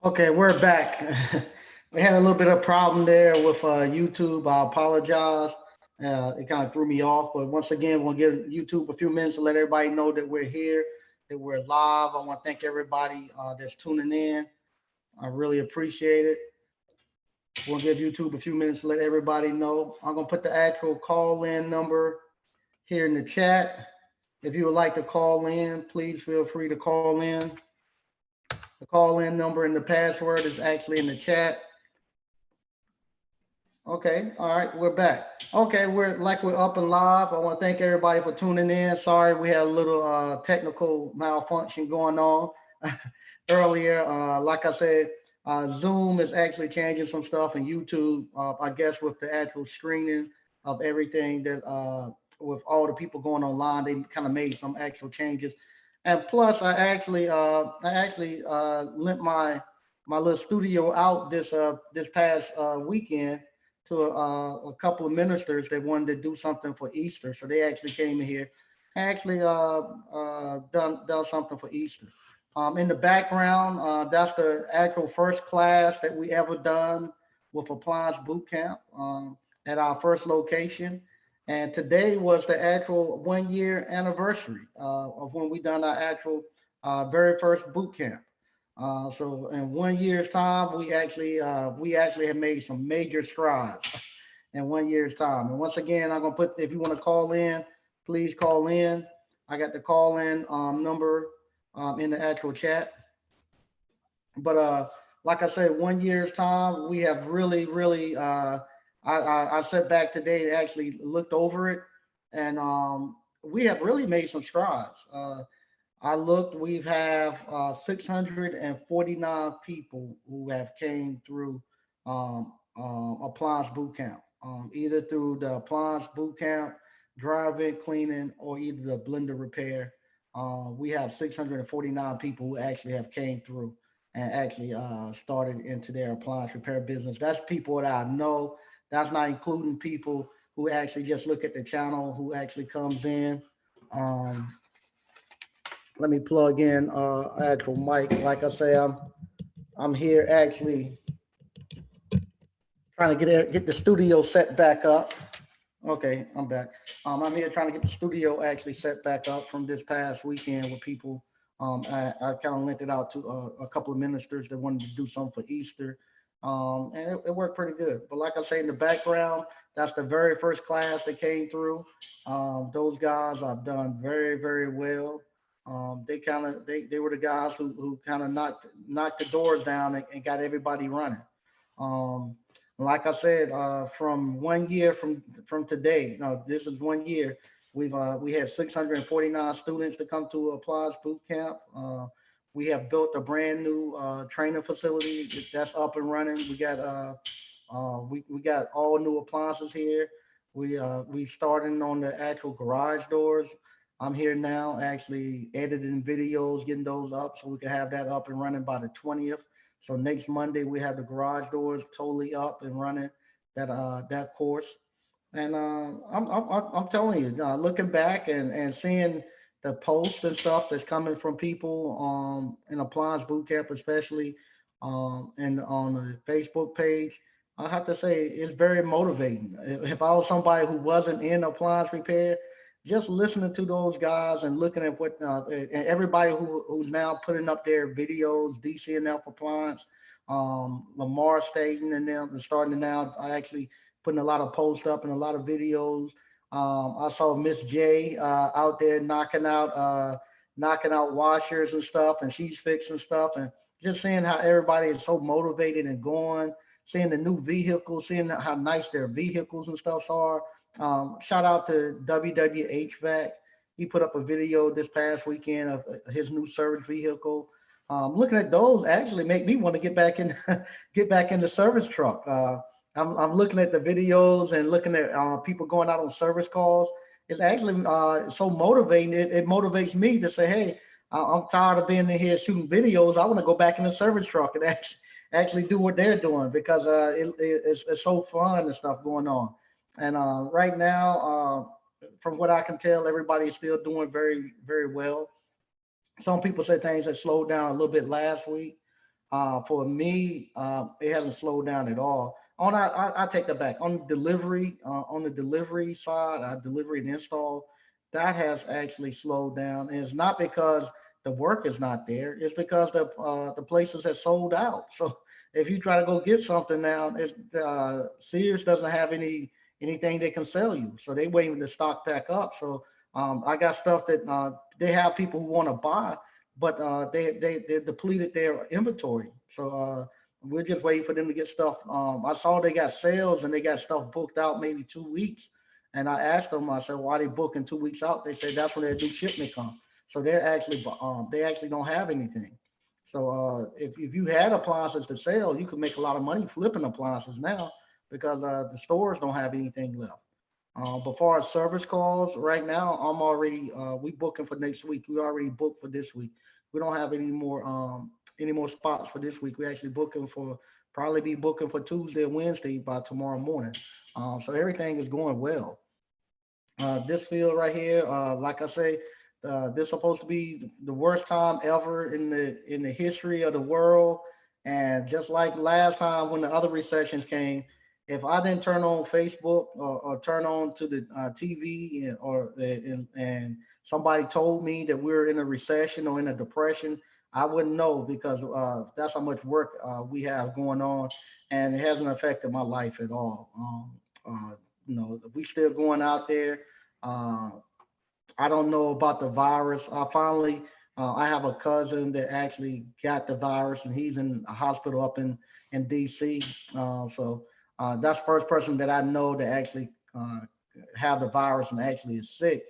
Okay, we're back. We had a little bit of problem there with YouTube. I apologize. It kind of threw me off, but once again, we'll give YouTube a few minutes to let everybody know that we're here, that we're live. I want to thank everybody that's tuning in. I really appreciate it. We'll give YouTube a few minutes to let everybody know. I'm gonna put the actual call-in number here in the chat. If you would like to call in, please feel free to call in. The call-in number and the password is actually in the chat. Okay, all right, we're back. Okay, we're up and live. I want to thank everybody for tuning in. Sorry, we had a little technical malfunction going on earlier. Like I said, Zoom is actually changing some stuff, and YouTube, I guess, with the actual screening of everything that with all the people going online, they kind of made some actual changes. And plus, I actually lent my little studio out this past weekend to a couple of ministers that wanted to do something for Easter. So they actually came in here, actually done something for Easter. In the background, that's the actual first class that we ever done with Appliance Boot Camp at our first location. And today was the actual 1 year anniversary of when we done our actual very first boot camp. So in 1 year's time, we actually have made some major strides in 1 year's time. And once again, I'm gonna put if you want to call in, please call in. I got the call in number in the actual chat. But like I said, 1 year's time, we have really. I sat back today and actually looked over it, and we have really made some strides. I looked, we have 649 people who have came through Appliance Boot Camp, either through the Appliance Boot Camp, drive-in cleaning, or either the blender repair. We have 649 people who actually have came through and actually started into their appliance repair business. That's people that I know. That's not including people who actually just look at the channel, who actually comes in. Um, Let me plug in actual mic. Like I say, I'm here actually trying to get the studio set back up. Okay, I'm back. I'm here trying to get the studio actually set back up from this past weekend with people. I kind of lent it out to a couple of ministers that wanted to do something for Easter. And it worked pretty good. But like I say, in the background, that's the very first class that came through. Those guys have done very well. They were the guys who kind of knocked the doors down and got everybody running. Um, like I said, from 1 year from today, no, this is 1 year. We had 649 students to come to Applies Boot Camp. We have built a brand new training facility that's up and running. We got all new appliances here. We starting on the actual garage doors. I'm here now, actually editing videos, getting those up so we can have that up and running by the 20th. So next Monday we have the garage doors totally up and running. That course, and I'm telling you, looking back and seeing the posts and stuff that's coming from people in Appliance Boot Camp, especially and on the Facebook page, I have to say it's very motivating. If I was somebody who wasn't in appliance repair, just listening to those guys and looking at what and everybody who's now putting up their videos, DCNF Appliance, Lamar Staten and them, and starting to now actually putting a lot of posts up and a lot of videos. I saw Miss J out there knocking out washers and stuff, and she's fixing stuff, and just seeing how everybody is so motivated and going, seeing the new vehicles, seeing how nice their vehicles and stuff are. Shout out to WWHVAC. He put up a video this past weekend of his new service vehicle. Looking at those actually make me want to get back in, get back in the service truck. I'm looking at the videos and looking at people going out on service calls. It's actually so motivating. It motivates me to say, hey, I'm tired of being in here shooting videos. I want to go back in the service truck and actually do what they're doing because it's so fun and stuff going on. And right now, from what I can tell, everybody is still doing very well. Some people say things that slowed down a little bit last week. For me, it hasn't slowed down at all. I take that back. On the delivery side, delivery and install, that has actually slowed down. And it's not because the work is not there. It's because the places have sold out. So if you try to go get something now, Sears doesn't have anything they can sell you. So they waiting to stock back up. So I got stuff that they have people who want to buy, but they depleted their inventory. So we're just waiting for them to get stuff. I saw they got sales and they got stuff booked out maybe 2 weeks. And I asked them, I said, why they booking 2 weeks out? They said that's when their new shipment come. So they actually don't have anything. So if you had appliances to sell, you could make a lot of money flipping appliances now because the stores don't have anything left. But far as service calls, right now I'm already we booking for next week. We already booked for this week. We don't have any more spots for this week. We actually booking for probably be booking for Tuesday or Wednesday by tomorrow morning. So everything is going well. This field right here, like I say, this is supposed to be the worst time ever in the history of the world. And just like last time when the other recessions came, if I didn't turn on Facebook or turn on to the TV and somebody told me that we're in a recession or in a depression, I wouldn't know because that's how much work we have going on, and it hasn't affected my life at all. We still going out there. Uh, I don't know about the virus. I have a cousin that actually got the virus, and he's in a hospital up in DC. That's the first person that I know that actually have the virus and actually is sick.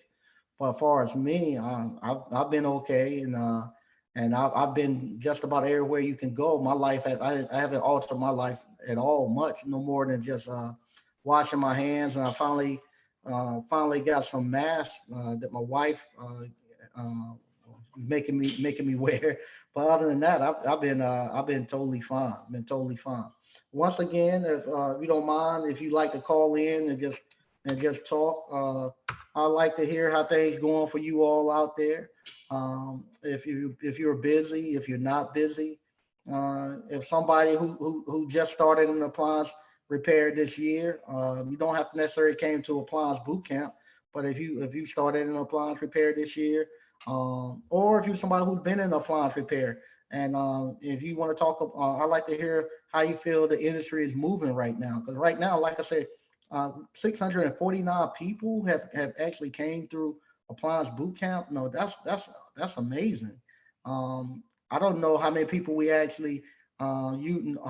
But as far as me, I've been okay, and I've been just about everywhere you can go. I haven't altered my life at all much, no more than just washing my hands, and I finally got some masks that my wife making me wear. But other than that, I've been totally fine. Been totally fine. Once again, if you don't mind, if you like to call in and just talk, I'd like to hear how things going for you all out there. If you're busy, if you're not busy, if somebody who just started an appliance repair this year, you don't have to necessarily came to appliance boot camp, but if you started an appliance repair this year, or if you're somebody who's been in appliance repair, and if you want to talk, I'd like to hear how you feel the industry is moving right now. Because right now, like I said, 649 people have actually came through appliance boot camp. No, that's amazing. I don't know how many people we actually how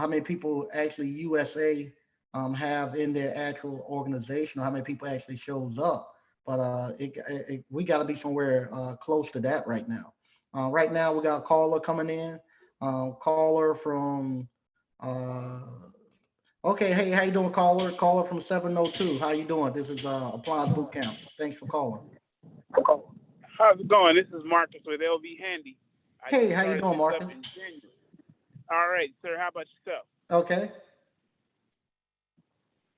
many people actually USA have in their actual organization, or how many people actually shows up. But we got to be somewhere close to that right now. Right now, we got a caller coming in. Caller from. Uh, okay, hey, how you doing, caller? Caller from 702. How you doing? This is Appliance Boot Camp. Thanks for calling. How's it going? This is Marcus with LV Handy. I Hey, just how you started doing, this up Marcus? in January. All right, sir. How about yourself? Okay.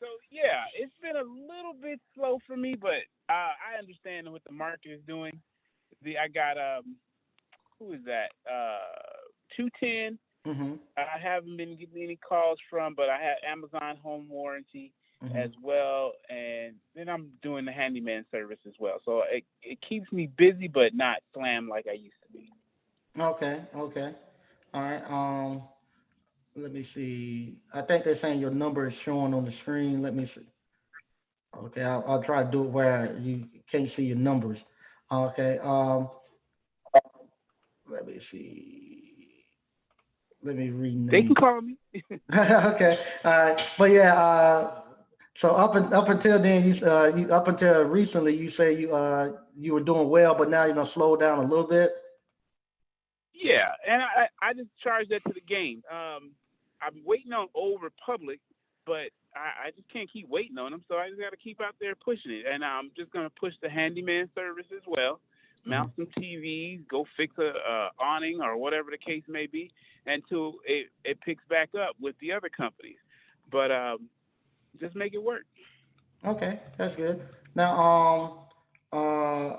So yeah, it's been a little bit slow for me, but I understand what the market is doing. I got who is that? 210. Mm-hmm. I haven't been getting any calls from, but I have Amazon Home Warranty Mm-hmm. as well, and then I'm doing the handyman service as well. So it keeps me busy, but not slammed like I used to be. Okay. Okay. All right. Let me see. I think they're saying your number is showing on the screen. Let me see. Okay, I'll try to do it where you can't see your numbers. Okay. Let me see. Let me They can rename. call me. Okay. All right. But yeah. So up until then, you up until recently, you say you were doing well, but now you're gonna slow down a little bit. Yeah, and I just charge that to the game. I'm waiting on Old Republic, but I just can't keep waiting on them, so I just got to keep out there pushing it. And I'm just going to push the handyman service as well, Mhm. mount some TVs, go fix a awning or whatever the case may be, until it picks back up with the other companies. But just make it work. Okay, that's good. Now, uh,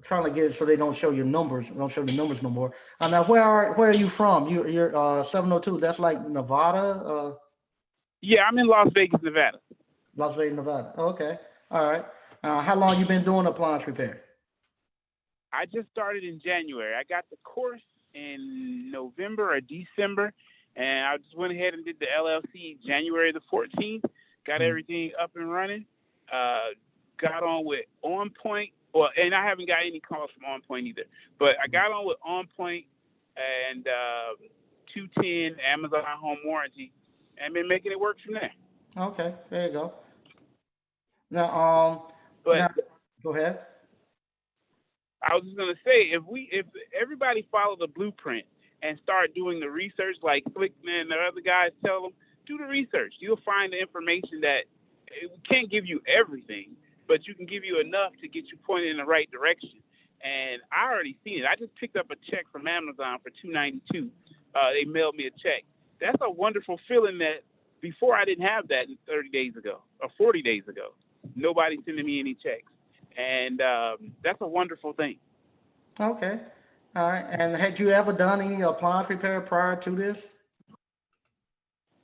trying to get it so they don't show your numbers, don't show the numbers no more. Now, where are you from? You're 702. That's like Nevada, Yeah, I'm in Las Vegas, Nevada. Las Vegas, Nevada. Okay, all right. How long you been doing appliance repair? I just started in January. I got the course in November or December, and I just went ahead and did the LLC January the 14th. Got Mm. everything up and running. Got on with On Point. Well, and I haven't got any calls from On Point either. But I got on with On Point and 210 Amazon Home Warranty, and been making it work from there. Okay, there you go. Now, But now go ahead. I was just gonna say, if everybody follow the blueprint and start doing the research, like Slickman and the other guys tell them, do the research. You'll find the information that it can't give you everything, but you can give you enough to get you pointed in the right direction. And I already seen it. I just picked up a check from Amazon for $292. They mailed me a check. That's a wonderful feeling that before I didn't have that 30 days ago or 40 days ago. Nobody sending me any checks. And that's a wonderful thing. Okay, all right. And had you ever done any appliance repair prior to this?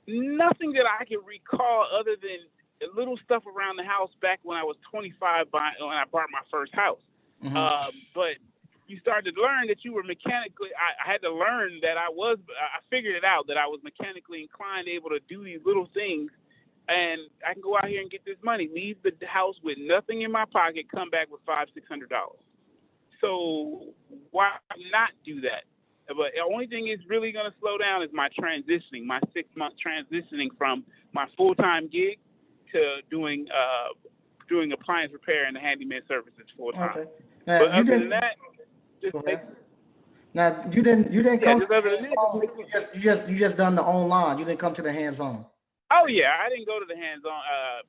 Nothing that I can recall other than little stuff around the house back when I was 25 when I bought my first house. Hmm. But you started to learn that you were mechanically, I had to learn that I figured it out that I was mechanically inclined, able to do these little things. And I can go out here and get this money, leave the house with nothing in my pocket, come back with $500-600. So why not do that? But the only thing is really going to slow down is my transitioning, my 6 month transitioning from my full time gig to doing appliance repair and the handyman services full time. Okay. But Now you other than didn't that, just go take, ahead. Now you didn't yeah, come to just the other than hands that, just on. take. You just done the online. You didn't come to the hands on. Oh yeah, I didn't go to the hands on.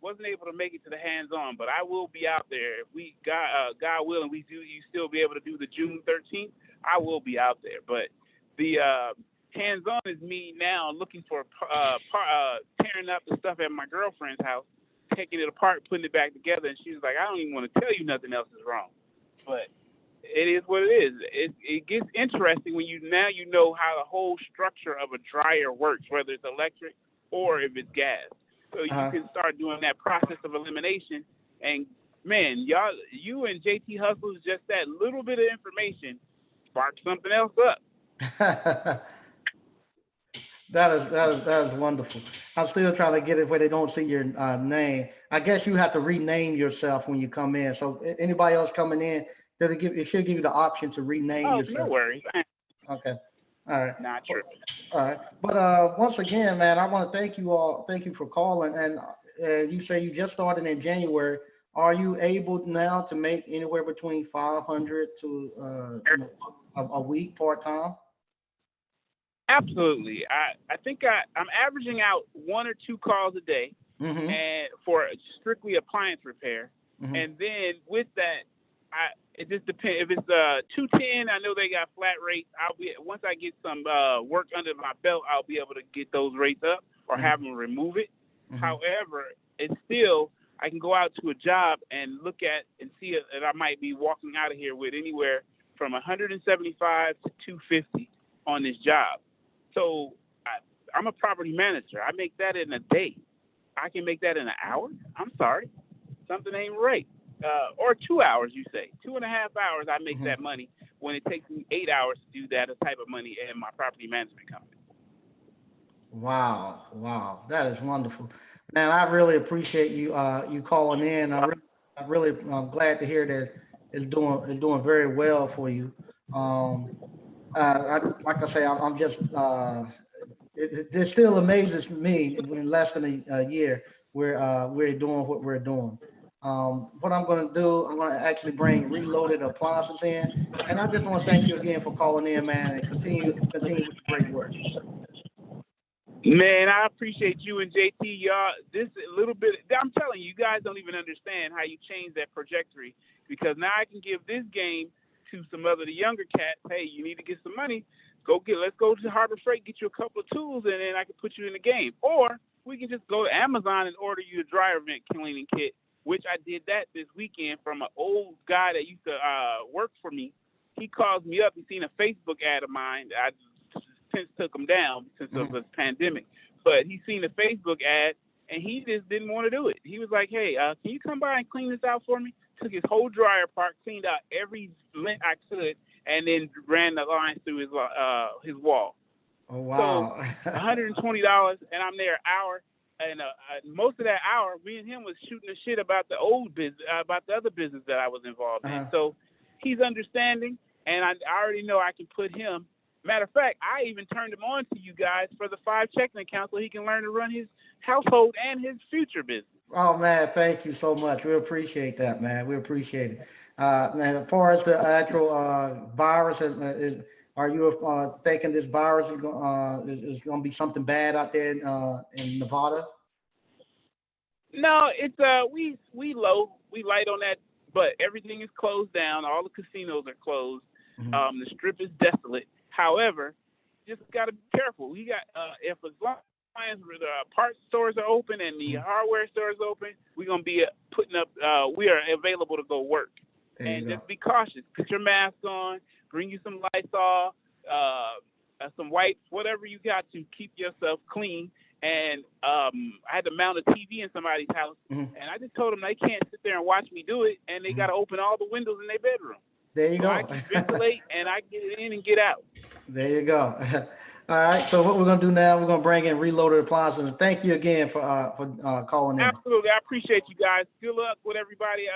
Wasn't able to make it to the hands on, but I will be out there if we God willing, we do. You still be able to do the June 13th. I will be out there, but the hands on is me now looking for tearing up the stuff at my girlfriend's house, taking it apart, putting it back together, and she's like, I don't even want to tell you nothing else is wrong, but it is what it is. It gets interesting when you know how the whole structure of a dryer works, whether it's electric or if it's gas. So you Uh-huh. can start doing that process of elimination. And man, you and JT Hustles, just that little bit of information sparked something else up. That is wonderful. I'm still trying to get it where they don't see your name. I guess you have to rename yourself when you come in. So anybody else coming in, it should give you the option to rename Oh, no yourself. worries. Okay. All right. Not Well, tripping. all right. But once again, man, I want to thank you all. Thank you for calling. And you say you just started in January. Are you able now to make anywhere between 500 to a week part time? Absolutely. I think I'm averaging out 1 or 2 calls a day Mm-hmm. and for strictly appliance repair. Mm-hmm. And then with that, it just depends. If it's 210, I know they got flat rates. I'll be once I get some work under my belt, I'll be able to get those rates up or have them remove it. Mm-hmm. However, it's still I can go out to a job and look at and see that I might be walking out of here with anywhere from 175 to 250 on this job. So I'm a property manager. I make that in a day. I can make that in an hour. I'm sorry, something ain't right. Or 2 hours, you say 2.5 hours. I make Mm-hmm. that money when it takes me 8 hours to do that type of money in my property management company. Wow, wow, that is wonderful, man. I really appreciate you calling in. I'm glad to hear that it's doing very well for you. Um, like I say, I'm just it still amazes me in less than a year we're doing what we're doing. What I'm going to do, I'm going to actually bring reloaded appliances in, and I just want to thank you again for calling in, man, and continue with the great work. Man, I appreciate you and JT. Y'all, this little bit, I'm telling you, you guys don't even understand how you change that trajectory because now I can give this game to some other the younger cats. Hey, you need to get some money. Let's go to Harbor Freight, get you a couple of tools, and then I can put you in the game. Or we can just go to Amazon and order you a dryer vent cleaning kit which I did that this weekend from an old guy that used to work for me. He calls me up. He seen a Facebook ad of mine. I since took him down since of the pandemic. But he seen a Facebook ad, and he just didn't want to do it. He was like, hey, can you come by and clean this out for me? Took his whole dryer apart, cleaned out every lint I could, and then ran the lines through his wall. Oh, wow. So $120, and I'm there an hour. And most of that hour, me and him was shooting the shit about the old business, about the other business that I was involved in. So he's understanding, and I already know I can put him. Matter of fact, I even turned him on to you guys for the 5 checking accounts so he can learn to run his household and his future business. Oh, man, thank you so much. We appreciate that, man. We appreciate it. Now, as far as the actual virus, are you thinking this virus is going to be something bad out there in Nevada? No, it's we light on that, but everything is closed down. All the casinos are closed. The strip is desolate. However, just got to be careful. We got if as long as the parts stores are open and the hardware stores open, we're gonna be putting up. We are available to go work, and just be cautious. Put your mask on. Bring you some Lysol, some wipes, whatever you got to keep yourself clean. And I had to mount a TV in somebody's house, and I just told them they can't sit there and watch me do it, and they got to open all the windows in their bedroom. There you go. I can ventilate and I get in and get out. There you go. All right. So what we're gonna do now? We're gonna bring in Reloaded Appliances, and thank you again for calling in. Absolutely, I appreciate you guys. Good luck with everybody,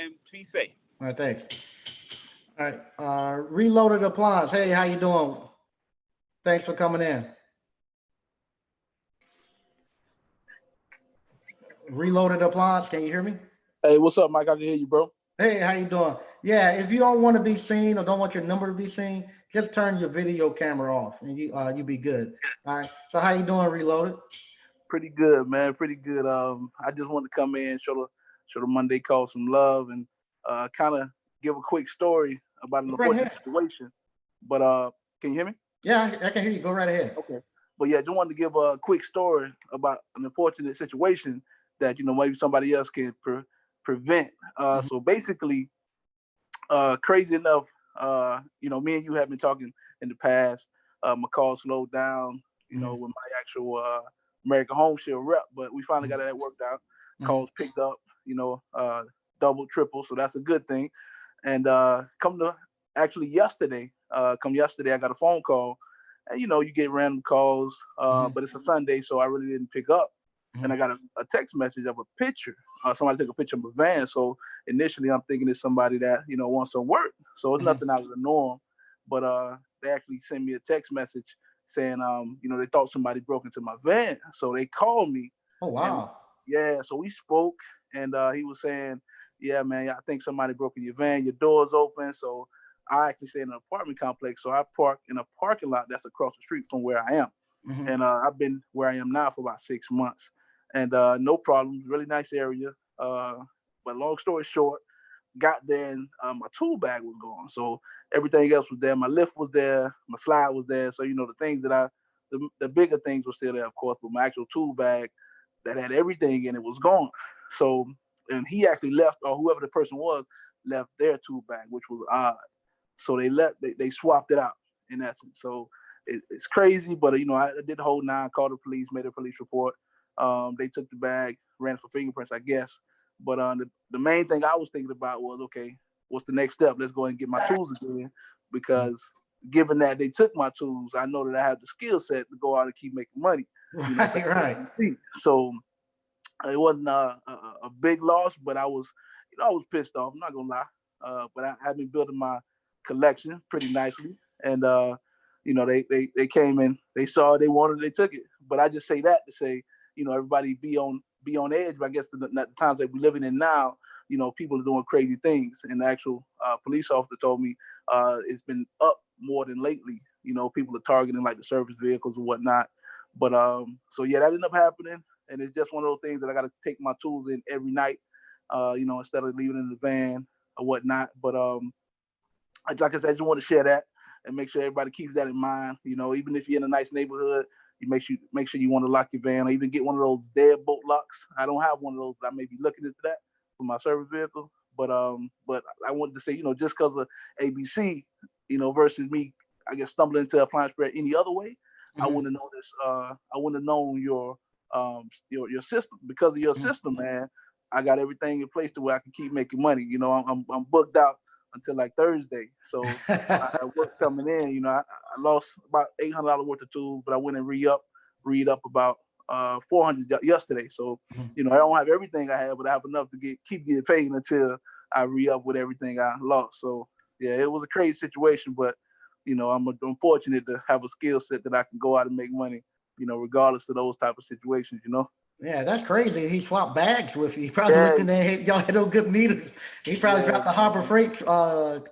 and be safe. All right, thanks. All right, Reloaded Appliance. Hey, how you doing? Thanks for coming in. Reloaded Appliance. Can you hear me? Hey, what's up, Mike? I can hear you, bro. Hey, how you doing? Yeah, if you don't want to be seen or don't want your number to be seen, just turn your video camera off, and you be good. All right. So how you doing, Reloaded? Pretty good, man. Pretty good. I just wanted to come in, show the Monday call some love, and kind of give a quick story about an unfortunate situation. But can you hear me? Yeah, I can hear you. Go right ahead. Okay. But yeah, just wanted to give a quick story about an unfortunate situation that maybe somebody else can prevent. So basically, crazy enough, me and you have been talking in the past. My call slowed down, with my actual American Home Shield rep, but we finally got that worked out. Calls picked up, double, triple, so that's a good thing. And yesterday, I got a phone call, and you get random calls, but it's a Sunday, so I really didn't pick up. And I got a text message of a picture. Somebody took a picture of my van. So initially, I'm thinking it's somebody that wants some work. So it's nothing out of the norm. But they actually sent me a text message saying, they thought somebody broke into my van. So they called me. Oh wow! So we spoke, and he was saying, "Yeah, man, I think somebody broke in your van. Your door's open." So I actually stay in an apartment complex. So I park in a parking lot that's across the street from where I am. And I've been where I am now for about 6 months. And no problem, really nice area. But long story short, got there and my tool bag was gone. So everything else was there. My lift was there, my slide was there. So the things that the bigger things were still there, of course, but my actual tool bag that had everything in it was gone. So, and he actually left, or whoever the person was, left their tool bag, which was odd. So they swapped it out in essence. So it's crazy, but I did the whole 9, called the police, made a police report. They took the bag, ran it for fingerprints, I guess. But the main thing I was thinking about was, okay, what's the next step? Let's go ahead and get my tools again, because given that they took my tools, I know that I have the skill set to go out and keep making money. Right. So it wasn't a big loss, but I was pissed off. I'm not gonna lie. But I've been building my collection pretty nicely, and they came in, they saw it, they wanted it, they took it. But I just say that to say, everybody be on edge. But I guess the times that we're living in now, people are doing crazy things. And the actual police officer told me it's been up more than lately. People are targeting like the service vehicles and whatnot. But so yeah, that ended up happening. And it's just one of those things that I got to take my tools in every night, instead of leaving it in the van or whatnot. But like I said, I just want to share that and make sure everybody keeps that in mind. Even if you're in a nice neighborhood, you make sure you want to lock your van, or even get one of those deadbolt locks. I don't have one of those, but I may be looking into that. for my service vehicle. But I wanted to say, just because of ABC, versus me, I guess stumbling into appliance spread any other way, I wouldn't have known this. I wouldn't have known your system. Because of your system, man. I got everything in place to where I can keep making money. I'm booked out until like Thursday. So I had work coming in. I lost about $800 worth of tools, but I went and read up about 400 yesterday. So I don't have everything I have, but I have enough to keep getting paid until I re-up with everything I lost. So yeah, it was a crazy situation, but I'm fortunate to have a skill set that I can go out and make money, regardless of those type of situations. Yeah, that's crazy. He swapped bags with you. He probably looked in there. Y'all had no good meters. He probably dropped the Harbor Freight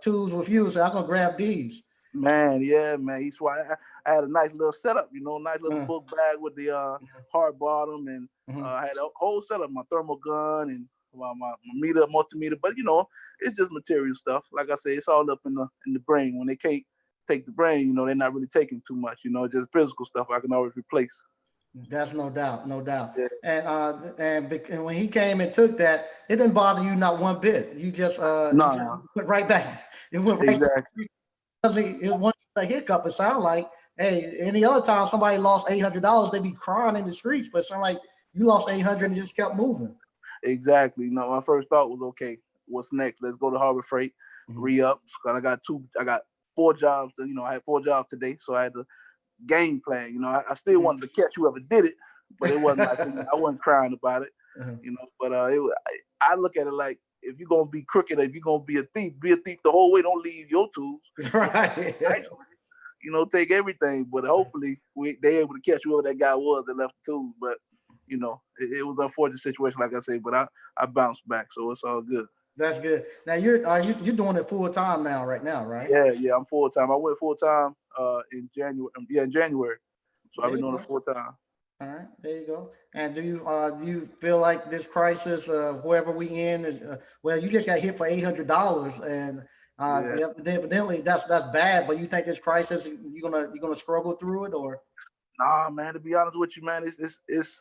tools with you. So I'm gonna grab these. Man, yeah, man. He's why I had a nice little setup. Nice little book bag with the hard bottom, and I had a whole setup. My thermal gun and my meter, multimeter. But it's just material stuff. Like I say, it's all up in the brain. When they can't take the brain, they're not really taking too much. Just physical stuff I can always replace. That's no doubt, no doubt. Yeah. And when he came and took that, it didn't bother you not one bit. You just No. went right back. It went right exactly. back. It was a hiccup. It sounded like, hey, any other time somebody lost $800, they'd be crying in the streets. But it sounded like you lost $800 and just kept moving. Exactly. My first thought was, okay, what's next? Let's go to Harbor Freight, re-up. I got 4 jobs. I had 4 jobs today, so I had to game plan. I still wanted to catch whoever did it, but it wasn't like I wasn't crying about it. But I look at it like, if you're gonna be crooked, if you're gonna be a thief the whole way. Don't leave your tools. Right. Take everything. But hopefully they able to catch whoever that guy was that left the tools. But it was an unfortunate situation, like I say. But I bounced back, so it's all good. That's good. Now you're doing it full time now, right now, right? Yeah, I'm full time. I went full time in January. In January. So I've been doing it full time. All right, there you go. And do you feel like this crisis, wherever we in, is well, you just got hit for $800, and evidently that's bad. But you think this crisis, you're gonna struggle through it, or? Nah, man. To be honest with you, man, it's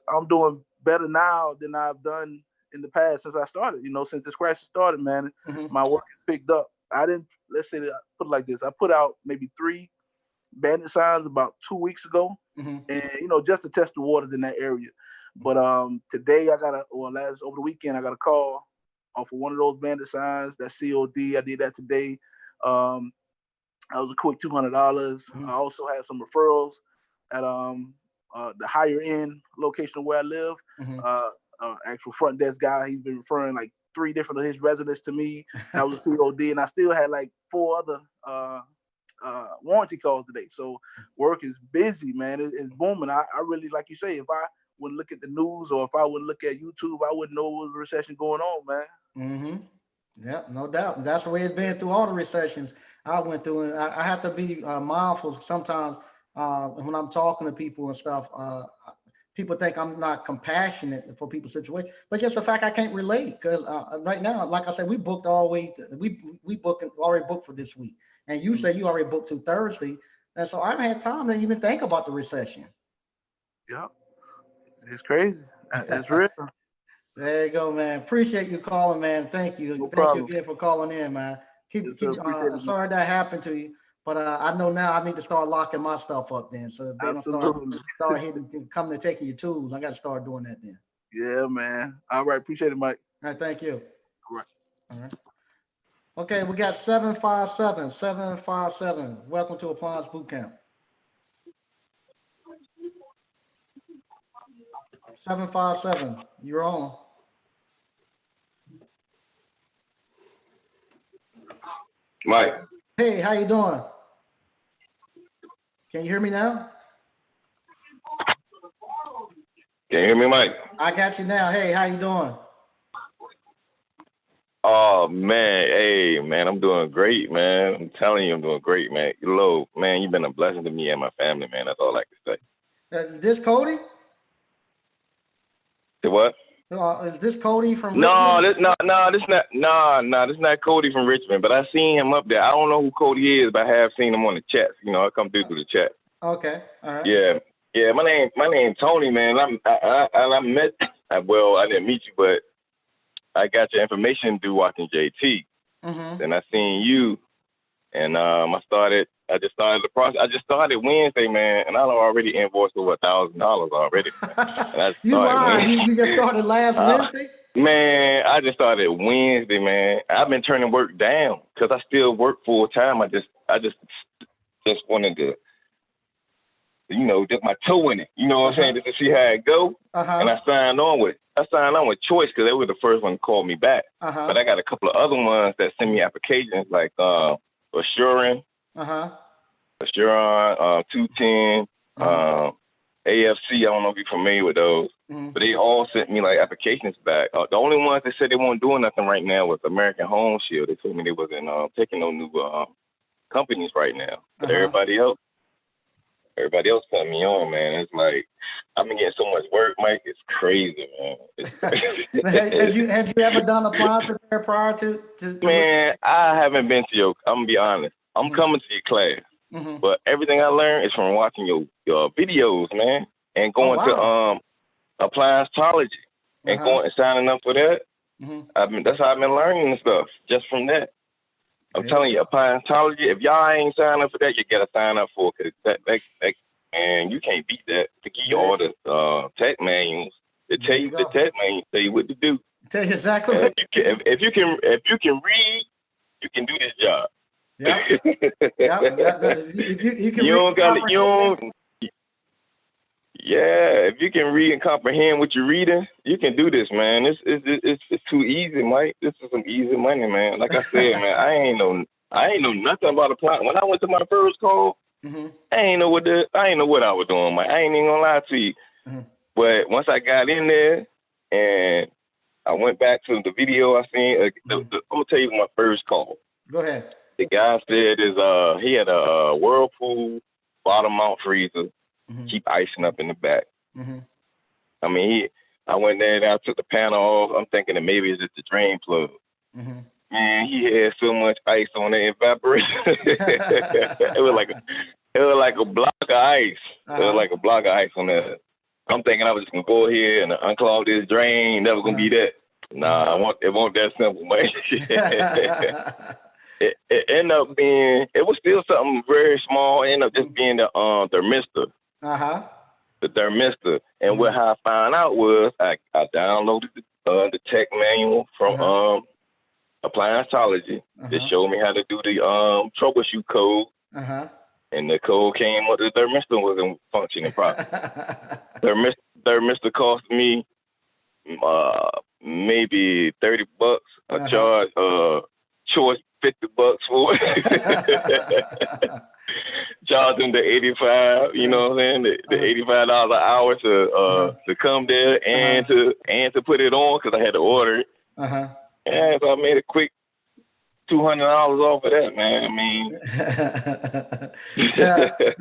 I'm doing better now than I've done in the past since I started. Since this crisis started, man, my work has picked up. Let's say that I put it like this. I put out maybe 3 bandit signs about 2 weeks ago, and just to test the waters in that area. But today over the weekend I got a call off of one of those bandit signs. That's COD. I did that today. That was a quick $200. I also had some referrals at the higher end location where I live. Actual front desk guy, he's been referring like 3 different of his residents to me. That was a COD, and I still had like 4 other warranty calls today. So work is busy, man. It's booming. I really, like you say, if I wouldn't look at the news or if I wouldn't look at YouTube, I wouldn't know what was a recession going on, man. Yeah, no doubt. That's the way it's been through all the recessions I went through. And I have to be mindful sometimes when I'm talking to people and stuff. People think I'm not compassionate for people's situation, but just the fact I can't relate, because right now, like I said, we booked all the way. We already booked for this week, and you said you already booked to Thursday, and so I haven't had time to even think about the recession. Yeah, it's crazy. It's real. There you go, man. Appreciate you calling, man. Thank you. No Thank problem. you again for calling in, man. Sorry that happened to you, but I know now I need to start locking my stuff up then. So if they don't start hitting, coming and taking your tools, I got to start doing that then. Yeah, man. All right. Appreciate it, Mike. All right. Thank you. All right. All right. Okay, we got 757. Welcome to Appliance Bootcamp. 757, you're on. Mike. Hey, how you doing? Can you hear me now? Can you hear me, Mike? I got you now. Hey, how you doing? Oh, man. Hey, man, I'm doing great, man. I'm telling you, I'm doing great, man. Hello, man, you've been a blessing to me and my family, man. That's all I can say. This Cody? Say what? Is this Cody from Richmond? This not Cody from Richmond, but I seen him up there. I don't know who Cody is, but I have seen him on the chat. I come through the chat. Okay, all right. Yeah. My name Tony, man. I didn't meet you, but I got your information through watching JT. Then I seen you, and I just started the process. I just started Wednesday, man, and I already invoiced over $1,000 already. And I You lied. You just started last Wednesday? Man, I just started Wednesday, man. I've been turning work down because I still work full time. I just wanted to, dip my toe in it. You know what I'm saying? Just to see how it go. And I signed on with Choice because they were the first one to call me back. But I got a couple of other ones that send me applications like Assuring, 210, AFC. I don't know if you're familiar with those. But they all sent me like applications back. The only ones that said they weren't doing nothing right now was American Home Shield. They told me they wasn't taking no new companies right now. But everybody else put me on, man. It's like I've been getting so much work, Mike. It's crazy, man. It's crazy. Had you ever done appliance repair prior to Man, I haven't been to your. I'm gonna be honest. I'm coming to your class, but everything I learned is from watching your videos, man, and going to Appliance and going and signing up for that. That's how I've been learning and stuff just from that. I'm telling you, Appliance, if y'all ain't signed up for that, you gotta sign up for it, because that and you can't beat that. To give you all the tech manuals, the tech manuals tell you what to do. Tell you exactly what. If you can read, you can do this job. Yeah. If you can read and comprehend what you're reading, you can do this, man. It's too easy, Mike. This is some easy money, man. Like I said, man, I ain't know nothing about Appliance. When I went to my first call, I ain't know what I was doing, Mike. I ain't even gonna lie to you. But once I got in there and I went back to the video I seen, I'm gonna tell you my first call. Go ahead. The guy said he had a Whirlpool bottom mount freezer. Keep icing up in the back. I mean, I went there and I took the panel off. I'm thinking that maybe it's just the drain plug. Man, he had so much ice on the evaporator. It was like a block of ice. It was like a block of ice on that. I'm thinking I was just gonna go here and unclog this drain. Never gonna be that. Nah, it won't that simple, man. It ended up being. It was still something very small. It ended up just being the thermistor. The thermistor. And what I found out was I downloaded the tech manual from Appliance. They showed me how to do the troubleshoot code. And the code came up, the thermistor wasn't functioning properly. Thermistor cost me maybe $30. I charged Choice $50 for it. Charge them the $85, you know what I'm saying? The $85 an hour to come there and to put it on, because I had to order it. And so I made a quick $200 off of that, man. I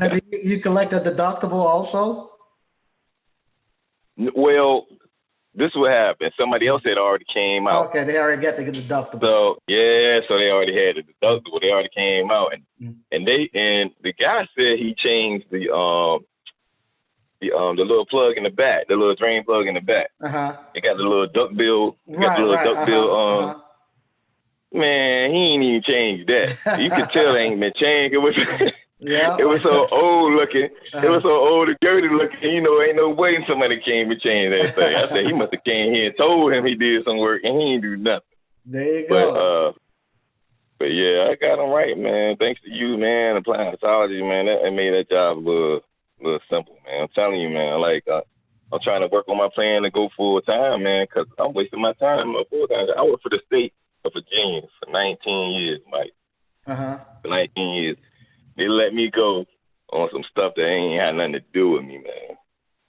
mean, you collect a deductible also? Well, this is what happened. Somebody else had already came out. Okay, they already got the deductible. So they already had the deductible. They already came out, and the guy said he changed the little plug in the back, the little drain plug in the back. It got the little duck bill. Man, he ain't even changed that. You could tell it ain't been changed. It was it was so old looking. It was so old and dirty looking. You know, ain't no way somebody came and changed that thing. I said he must have came here and told him he did some work, and he ain't do nothing. There you go. But yeah, I got him right, man. Thanks to you, man. Appliance, man. That made that job a little simple, man. I'm telling you, man. Like I'm trying to work on my plan to go full time, man, because I'm wasting my time full time. I work for the state of Virginia for 19 years, Mike. For 19 years. They let me go on some stuff that ain't had nothing to do with me, man.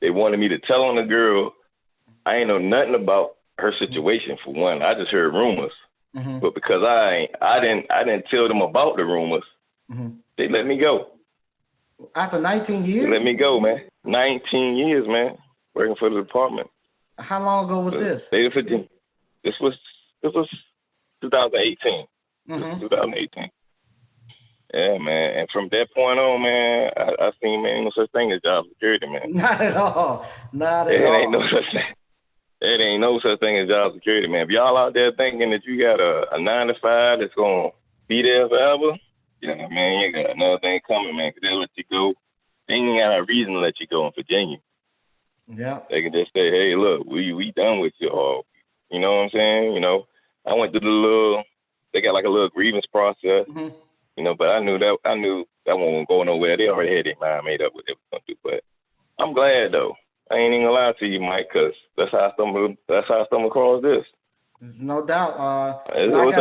They wanted me to tell on the girl. I ain't know nothing about her situation, for one. I just heard rumors. But because I didn't tell them about the rumors, they let me go. After 19 years? They let me go, man. 19 years, man, working for the department. How long ago was this? State of Virginia. This was 2018. This was 2018. Yeah, man. And from that point on, man, I seen, man, ain't no such thing as job security, man. Not at all. Not at all. Ain't no such thing. it ain't no such thing as job security, man. If y'all out there thinking that you got a 9 to 5 that's gonna be there forever, yeah, man, you ain't got another thing coming, man. 'Cause they'll let you go. They ain't got a reason to let you go in Virginia. Yeah. They can just say, hey, look, we done with you, or you know what I'm saying? You know, I went through the little. They got like a little grievance process, you know, but I knew that wasn't going nowhere. They already had their mind made up what they was gonna do. But I'm glad though. I ain't even gonna lie to you, Mike, because that's how I stumbled across this. No doubt. It was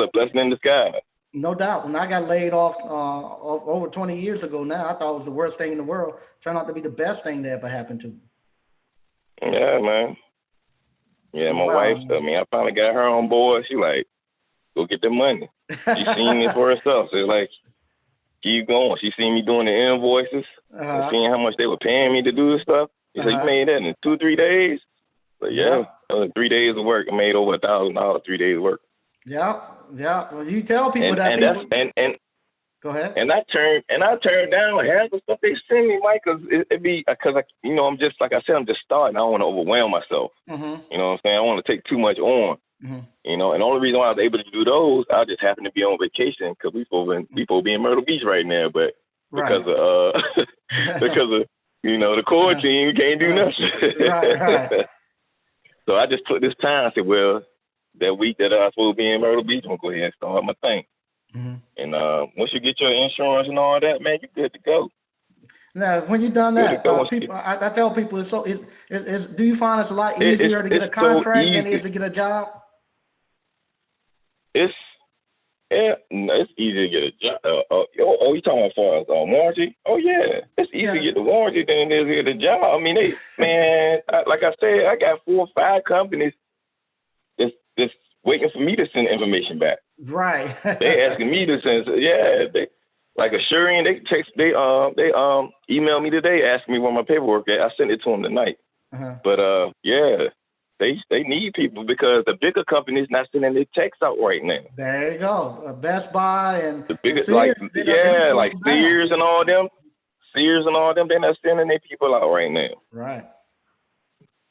a blessing in disguise. No doubt. When I got laid off over 20 years ago now, I thought it was the worst thing in the world. Turned out to be the best thing that ever happened to me. Yeah, man. Yeah, my wife, I mean, I finally got her on board. She like, go get the money. She seen it for herself. So it's like, keep going. She seen me doing the invoices and seeing how much they were paying me to do this stuff. She said, you made that in 2-3 days? But yeah, 3 days of work. I made over $1,000 3 days of work. Yeah. Well, you tell people go ahead. And I turned down half the stuff they send me, Mike, because I'm just, like I said, I'm just starting. I don't want to overwhelm myself. You know what I'm saying? I don't want to take too much on. You know, and the only reason why I was able to do those, I just happened to be on vacation because we supposed be in Myrtle Beach right now, but because of the quarantine, we can't do nothing. Right. So I just took this time. I said, well, that week that I was supposed to be in Myrtle Beach, I'm gonna go ahead and start my thing. And once you get your insurance and all that, man, you're good to go. Now, when you done that, people, I tell people, do you find it's a lot easier to get a contract than it is to get a job? It's easy to get a job. You talking about as far as warranty? Oh yeah, it's easy to get the warranty than it is to get a job. I mean, like I said, I got 4 or 5 companies that's waiting for me to send information back. Right. They asking me to send. Yeah, they like Assuring. They emailed me today, asking me where my paperwork at. I sent it to them tonight. But they need people because the bigger companies not sending their checks out right now. There you go. Best Buy and the biggest, like Sears and all them. They're not sending their people out right now. Right.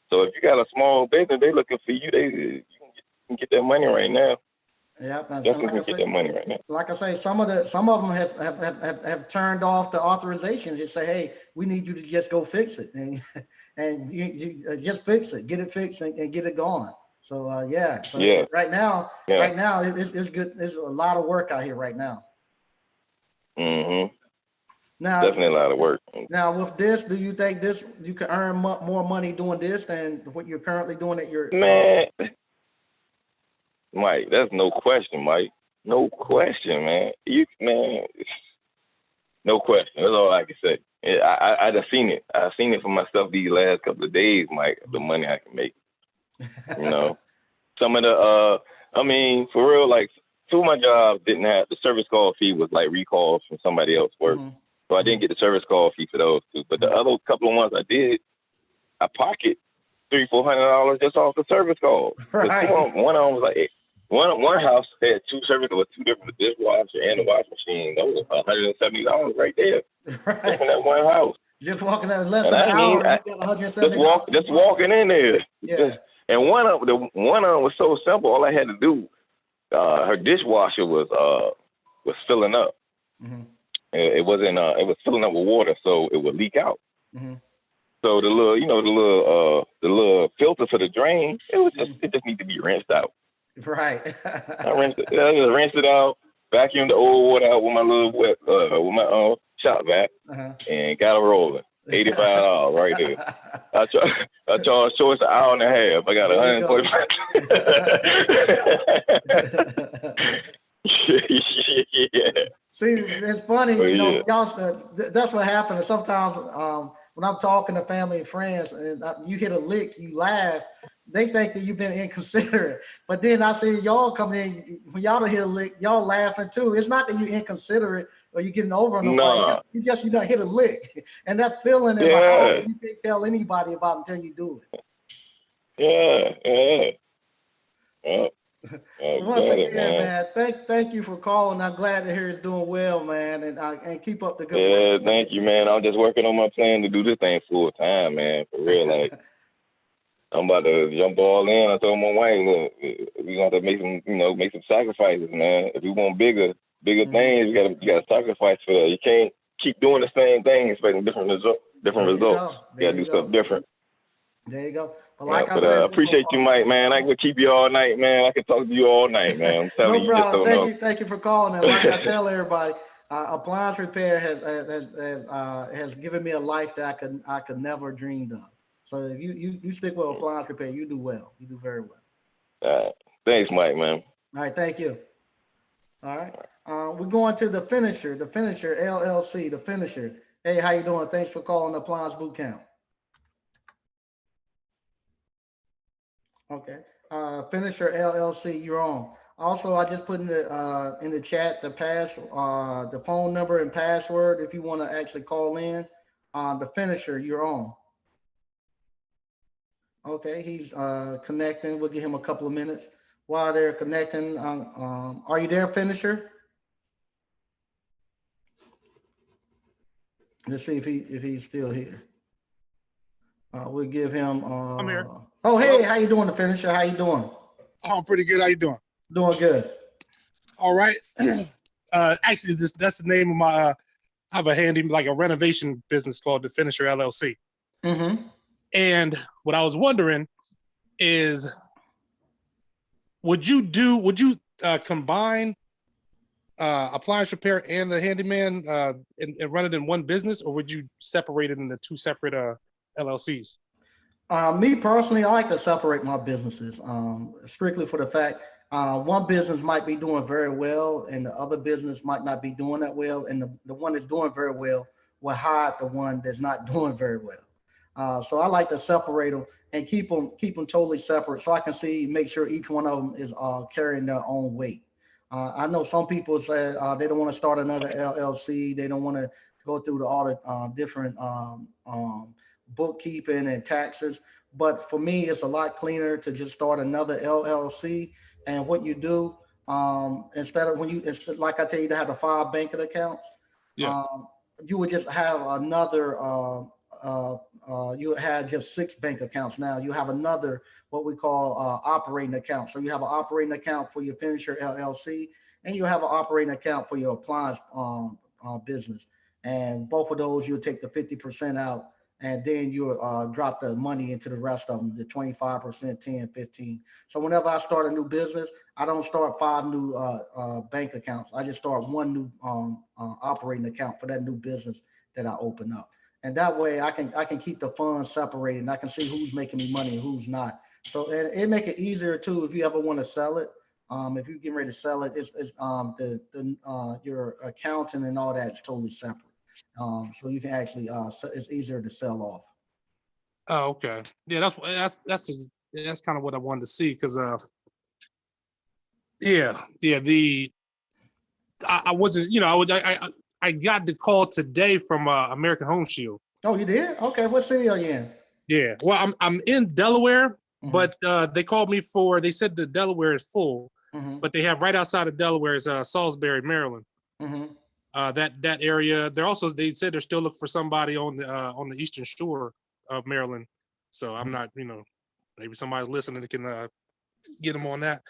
So if you got a small business, they looking for you. You can get that money right now. Yeah, definitely get that money right now. Like I say, some of them have turned off the authorizations and say, "Hey, we need you to just go fix it and you just fix it, get it fixed and get it going." So right now it's good. There's a lot of work out here right now. Now, definitely a lot of work. Now, with this, do you think you can earn more money doing this than what you're currently doing at your man? Mike, that's no question, Mike. No question, man. No question. That's all I can say. I just seen it. I've seen it for myself these last couple of days, Mike, the money I can make. You know, some of the, for real, like 2 of my jobs didn't have, the service call fee was like recalls from somebody else's work. So I didn't get the service call fee for those 2. But the other couple of ones I did, I pocket $300-400 just off the service call. Right. One of them was like, one house had 2 services with 2 different dishwasher and a washing machine. That was $170 right there. Right. Just in that one house. Just walking in less than an hour, you got $170. Just walking in there. Yeah. And one of them was so simple. All I had to do, her dishwasher was filling up. It wasn't. It was filling up with water, so it would leak out. So the little filter for the drain, it just needs to be rinsed out. Right. I just rinsed it out, vacuumed the old water out with my with my shop vac, and got it rolling. $85 right there. I charged Choice an hour and a half. I got 145. Yeah. See, it's funny, y'all. That's what happens. Sometimes when I'm talking to family and friends, and you hit a lick, you laugh. They think that you've been inconsiderate, but then I see y'all come in when y'all don't hit a lick, y'all laughing too. It's not that you're inconsiderate or you're getting over on nobody. You don't hit a lick, and that feeling is a high that you can't tell anybody about until you do it. Once again, man, thank you for calling. I'm glad to hear it's doing well, man, and keep up the good work. Thank you, man. I'm just working on my plan to do this thing full time, man. For real, like. I'm about to jump all in. I told my wife, look, we gonna have to make some sacrifices, man. If we want bigger things, you gotta sacrifice for that. You can't keep doing the same thing expecting different results. You gotta do something different. There you go. But like I said, appreciate you, Mike, man. I could keep you all night, man. I could talk to you all night, man. I'm telling you, problem. You just don't know. Thank you for calling. And like I tell everybody, appliance repair has given me a life that I could never dreamed of. So if you stick with appliance repair, you do well. You do very well. All right. Thanks, Mike, man. All right. Thank you. All right. We're going to the finisher LLC, the finisher. Hey, how you doing? Thanks for calling the Appliance Boot Camp. Okay. Finisher LLC, you're on. Also, I just put in the chat the phone number and password if you want to actually call in. The finisher, you're on. Okay, he's connecting. We'll give him a couple of minutes while they're connecting. Are you there, finisher? Let's see if he's still here. We'll give him. I'm here. Oh, hey, how you doing, the finisher? How you doing? Oh, I'm pretty good. How you doing? Doing good. All right. Actually, that's the name of my. I have a renovation business called the Finisher LLC. Mm-hmm. And what I was wondering is, would you combine appliance repair and the handyman and run it in one business, or would you separate it into two separate LLCs? Me personally, I like to separate my businesses strictly for the fact one business might be doing very well and the other business might not be doing that well, and the one that's doing very well will hide the one that's not doing very well. So I like to separate them and keep them totally separate so I can make sure each one of them is carrying their own weight. I know some people say they don't want to start another LLC. They don't want to go through all the different bookkeeping and taxes. But for me, it's a lot cleaner to just start another LLC. And what you do, instead of like I tell you to have the 5 banking accounts, you would just have another, you had just 6 bank accounts. Now you have another, what we call operating account. So you have an operating account for your Finisher LLC, and you have an operating account for your appliance business. And both of those, you'll take the 50% out, and then you'll drop the money into the rest of them, the 25%, 10, 15. So whenever I start a new business, I don't start 5 new bank accounts. I just start 1 new operating account for that new business that I open up. And that way I can keep the funds separated, and I can see who's making me money and who's not. So it make it easier too if you ever want to sell it. If you're getting ready to sell it, it's your accountant and all that is totally separate. So you can actually it's easier to sell off. Oh, okay. Yeah, that's kind of what I wanted to see, because I wasn't, I got the call today from American Home Shield. Oh, you did? Okay, what city are you in? Yeah, well, I'm in Delaware, Mm-hmm. but they called me they said the Delaware is full, Mm-hmm. but they have right outside of Delaware is Salisbury, Maryland. Mm-hmm. That area. They said they're still looking for somebody on the eastern shore of Maryland. So I'm not, maybe somebody's listening that can get them on that.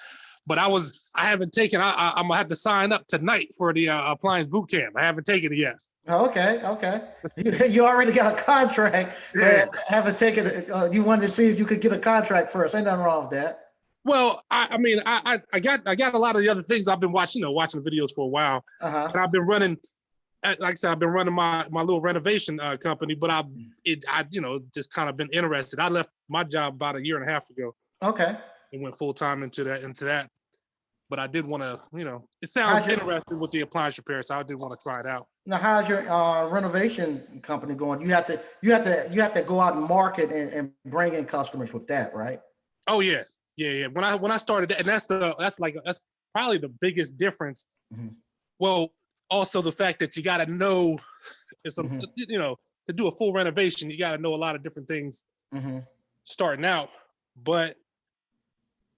But I haven't taken. I'm gonna have to sign up tonight for the appliance boot camp. I haven't taken it yet. Okay. You already got a contract. Yeah. Haven't taken it. You wanted to see if you could get a contract first. Ain't nothing wrong with that. Well, I got a lot of the other things I've been watching the videos for a while. Uh-huh. And I've been running, like I said, I've been running my little renovation company, but I just kind of been interested. I left my job about 1.5 years ago. Okay. And went full time into that. But I did want to, it sounds interesting with the appliance repair, so I did want to try it out. Now, how's your renovation company going? You have to go out and market and bring in customers with that, right? Oh yeah. When I started that, and that's probably the biggest difference. Mm-hmm. Well, also the fact that you got to know, Mm-hmm. To do a full renovation, you got to know a lot of different things Mm-hmm. starting out. But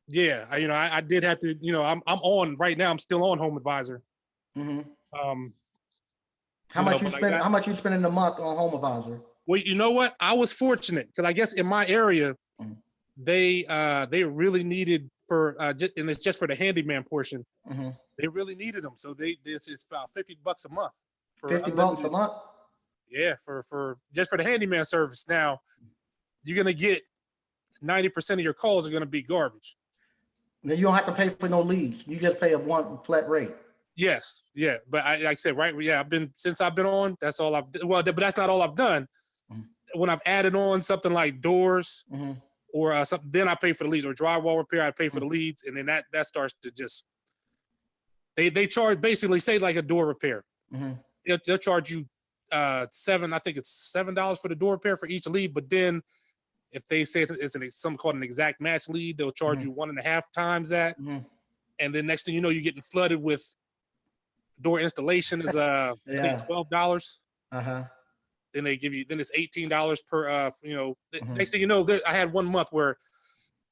yeah, I did have to, I'm on right now. I'm still on Home Advisor. Mm-hmm. How much you spend in a month on Home Advisor? Well, you know what? I was fortunate because I guess in my area, they really needed for and it's just for the handyman portion. Mm-hmm. They really needed them, so this is about $50 a month for $50 a unlimited. month. Yeah, for just for the handyman service. Now you're gonna get 90% of your calls are gonna be garbage. Then you don't have to pay for no leads. You just pay a one flat rate. Yes, yeah, but like I said, right? Yeah, since I've been on. That's all I've. Well, but that's not all I've done. Mm-hmm. When I've added on something like doors Mm-hmm. or something, then I pay for the leads, or drywall repair. I pay for the leads, and then that starts to just. They charge basically, say like a door repair. Mm-hmm. They'll charge you I think it's $7 for the door repair for each lead, but then if they say it's something called an exact match lead, they'll charge you 1.5 times that. Mm-hmm. And then next thing you know, you're getting flooded with door installation is I think $12. Uh-huh. Then they give you, then it's $18 per next thing you know, I had 1 month where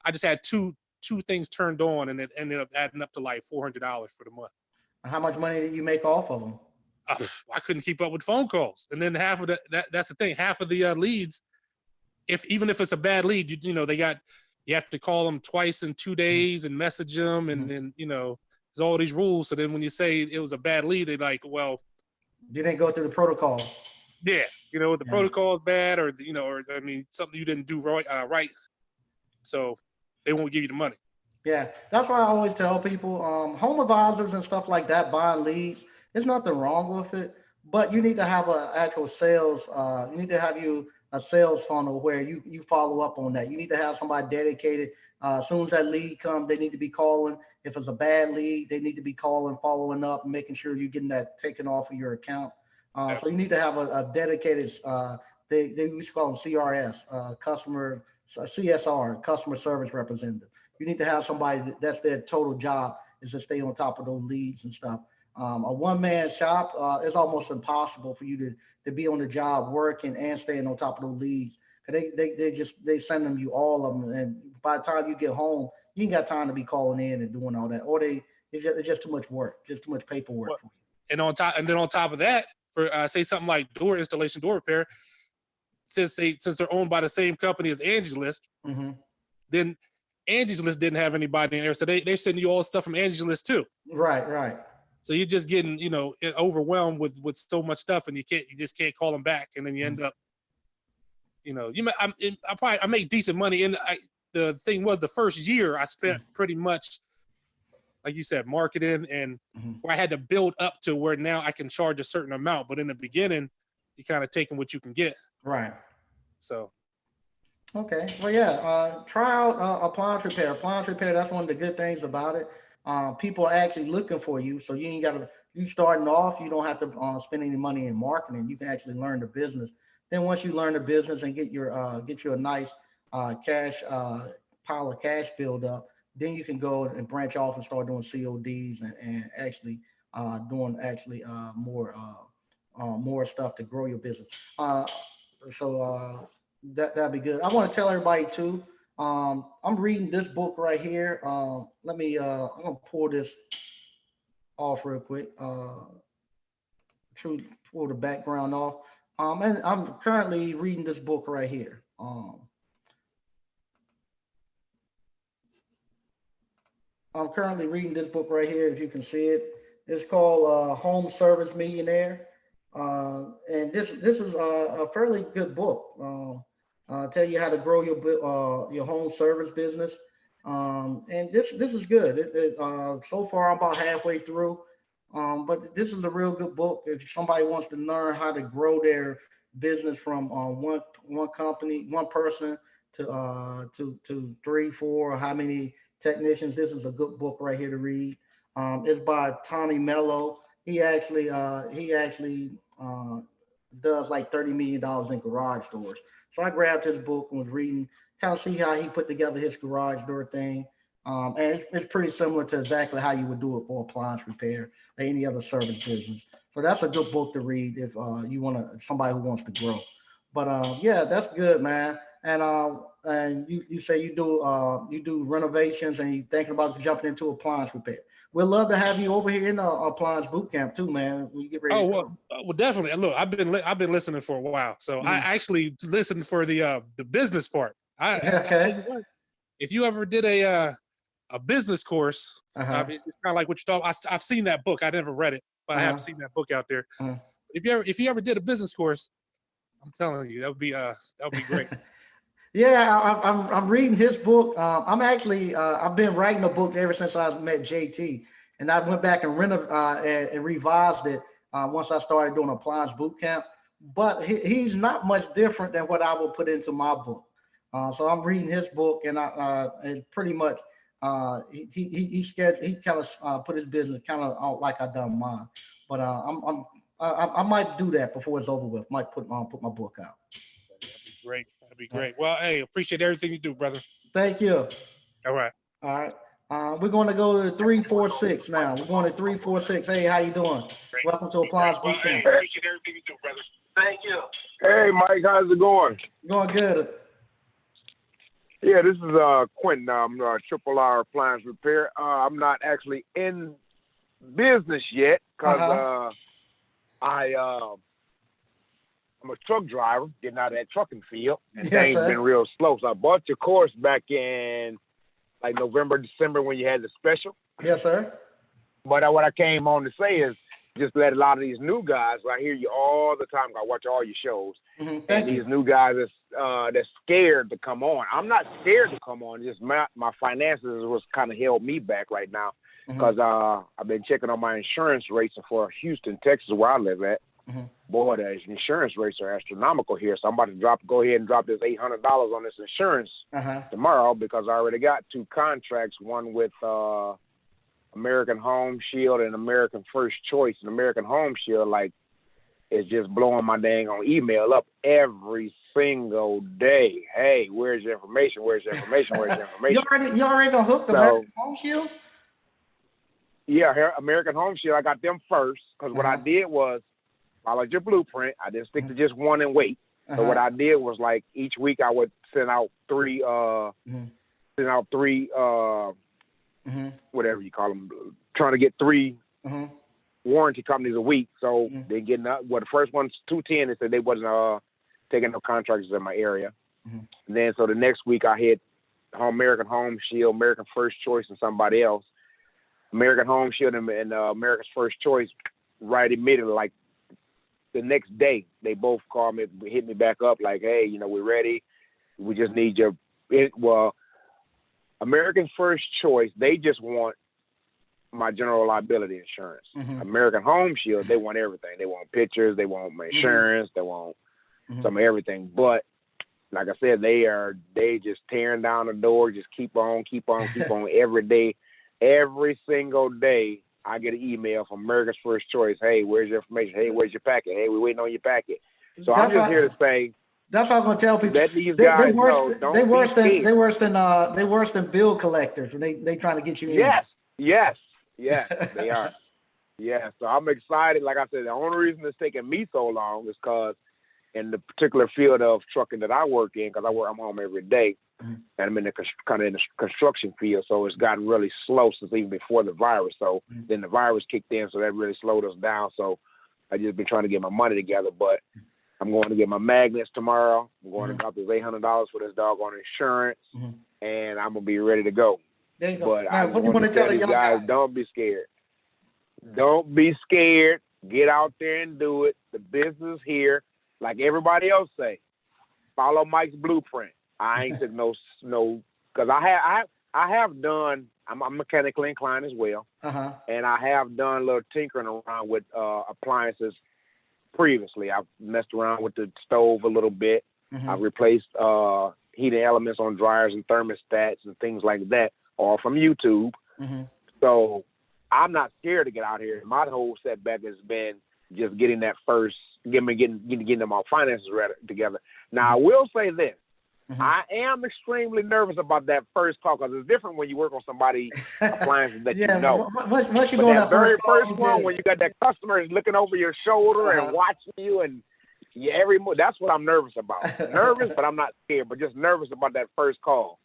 I just had two things turned on, and it ended up adding up to like $400 for the month. How much money did you make off of them? I couldn't keep up with phone calls. And then half of that's the thing, half of the leads, even if it's a bad lead, you have to call them twice in 2 days and message them, and then there's all these rules. So then when you say it was a bad lead, they're like, well, you didn't go through the protocol. Yeah, the protocol is bad, or something you didn't do right. So they won't give you the money. Yeah, that's why I always tell people, home advisors and stuff like that, buying leads, there's nothing wrong with it, but you need to have an actual sales. You need to have a sales funnel where you follow up on that. You need to have somebody dedicated. As soon as that lead comes, they need to be calling. If it's a bad lead, they need to be calling, following up, and making sure you're getting that taken off of your account. So you need to have a dedicated, they used to call them CRS, customer CSR, customer service representative. You need to have somebody that's their total job is to stay on top of those leads and stuff. A one-man shop is almost impossible for you to be on the job working and staying on top of those leads. Cause they send them you all of them, and by the time you get home, you ain't got time to be calling in and doing all that. Or it's just too much work, just too much paperwork for you. And on top of that, for say something like door installation, door repair, since they're owned by the same company as Angie's List, then Angie's List didn't have anybody in there, so they send you all the stuff from Angie's List too. Right. So you're just getting overwhelmed with so much stuff, and you just can't call them back, and then you end up, I make decent money, and the thing was the first year I spent pretty much, like you said, marketing, and where I had to build up to where now I can charge a certain amount, but in the beginning, you kind of taking what you can get. Right. So. Okay. Well, yeah. Try out appliance repair. Appliance repair. That's one of the good things about it. People are actually looking for you, so you ain't got to. You starting off, you don't have to spend any money in marketing. You can actually learn the business. Then once you learn the business and get you a nice cash pile of cash build up, then you can go and branch off and start doing CODs and actually doing more stuff to grow your business. So that'd be good. I want to tell everybody too. I'm reading this book right here. I'm gonna pull this off real quick. To pull the background off. And I'm currently reading this book right here. I'm currently reading this book right here, if you can see it. It's called Home Service Millionaire. And this is a fairly good book. Tell you how to grow your home service business. And this is good. So far, I'm about halfway through. But this is a real good book if somebody wants to learn how to grow their business from one company, one person to 3, 4, how many technicians. This is a good book right here to read. It's by Tommy Mello. He actually does like $30 million in garage doors. So I grabbed his book and was reading, kind of see how he put together his garage door thing. And it's pretty similar to exactly how you would do it for appliance repair or any other service business. So that's a good book to read if you want somebody who wants to grow. But yeah, that's good, man. And you say you do renovations and you're thinking about jumping into appliance repair. We'd love to have you over here in the appliance boot camp too, man. When you get ready. Well, definitely. Look, I've been listening for a while, so I actually listened for the business part. Okay. if you ever did a business course, it's kind of like what you're talking. I've seen that book. I never read it, but I have seen that book out there. If you ever did a business course, I'm telling you, that would be great. Yeah, I'm reading his book. I'm actually I've been writing a book ever since I met JT, and I went back and and revised it once I started doing appliance boot camp. But he's not much different than what I will put into my book. So I'm reading his book, and it's pretty much he kind of put his business kind of out like I done mine. But I might do that before it's over with. Might put my book out. Great. That'd be great. Well, hey, appreciate everything you do, brother. Thank you. All right. All right. We're going to go to 346 now. We're going to 346. Hey, how you doing? Welcome to Appliance Boot Camp. Appreciate everything you do, brother. Thank you. Hey, Mike, how's it going? Going good. Yeah, this is Quinton. I'm Triple R Appliance Repair. I'm not actually in business yet because I'm a truck driver, getting out of that trucking field, and things been real slow. So I bought your course back in like November, December when you had the special. Yes, sir. But what I came on to say is just let a lot of these new guys, I hear you all the time, I watch all your shows, Thank you. these new guys that's scared to come on. I'm not scared to come on, just my finances was kind of held me back right now because I've been checking on my insurance rates for Houston, Texas, where I live at. Boy, the insurance rates are astronomical here. So I'm about to go ahead and drop this $800 on this insurance tomorrow because I already got 2 contracts, one with American Home Shield and American First Choice. And American Home Shield, is just blowing my dang on email up every single day. Hey, where's your information? Where's your information? Where's your information? you already gonna hook the American Home Shield? Yeah, American Home Shield, I got them first because what I did was, followed your blueprint. I didn't stick to just one and wait. So what I did was each week I would send out three, whatever you call them, trying to get 3 warranty companies a week. So they getting up. Well, the first one's 210. They said they wasn't taking no contractors in my area. And then so the next week I hit American Home Shield, American First Choice, and somebody else. American Home Shield and America's First Choice right immediately, the next day, they both called me, hit me back up hey, we're ready. We just need American First Choice, they just want my general liability insurance. American Home Shield, they want everything. They want pictures, they want my insurance, they want some of everything. But like I said, they just tearing down the door, just keep on every day. Every single day, I get an email from America's First Choice. Hey, where's your information? Hey, where's your packet? Hey, we're waiting on your packet. So I'm just here to say. That's what I'm going to tell people. Let these guys know. They worse than bill collectors when they trying to get you in. Yes, they are. Yeah, so I'm excited. Like I said, the only reason it's taking me so long is because in the particular field of trucking that I work in, because I'm home every day, and I'm in the construction field, so it's gotten really slow since even before the virus. So then the virus kicked in, so that really slowed us down. So I just been trying to get my money together, but I'm going to get my magnets tomorrow. I'm going to drop this $800 for this doggone insurance, and I'm gonna be ready to go. There you go. But now, what do you want to tell the young guys? Don't be scared. Don't be scared. Get out there and do it. The business here, like everybody else say, follow Mike's blueprint. I ain't took no, because I have done. I'm mechanically inclined as well, and I have done a little tinkering around with appliances previously. I've messed around with the stove a little bit. I've replaced heating elements on dryers and thermostats and things like that, all from YouTube. So I'm not scared to get out here. My whole setback has been just getting that first, getting my finances together. Now I will say this. I am extremely nervous about that first call because it's different when you work on somebody's appliances that you know. Once you go on that very first one, when you got that customer is looking over your shoulder and watching you, and that's what I'm nervous about. Nervous, but I'm not scared. But just nervous about that first call.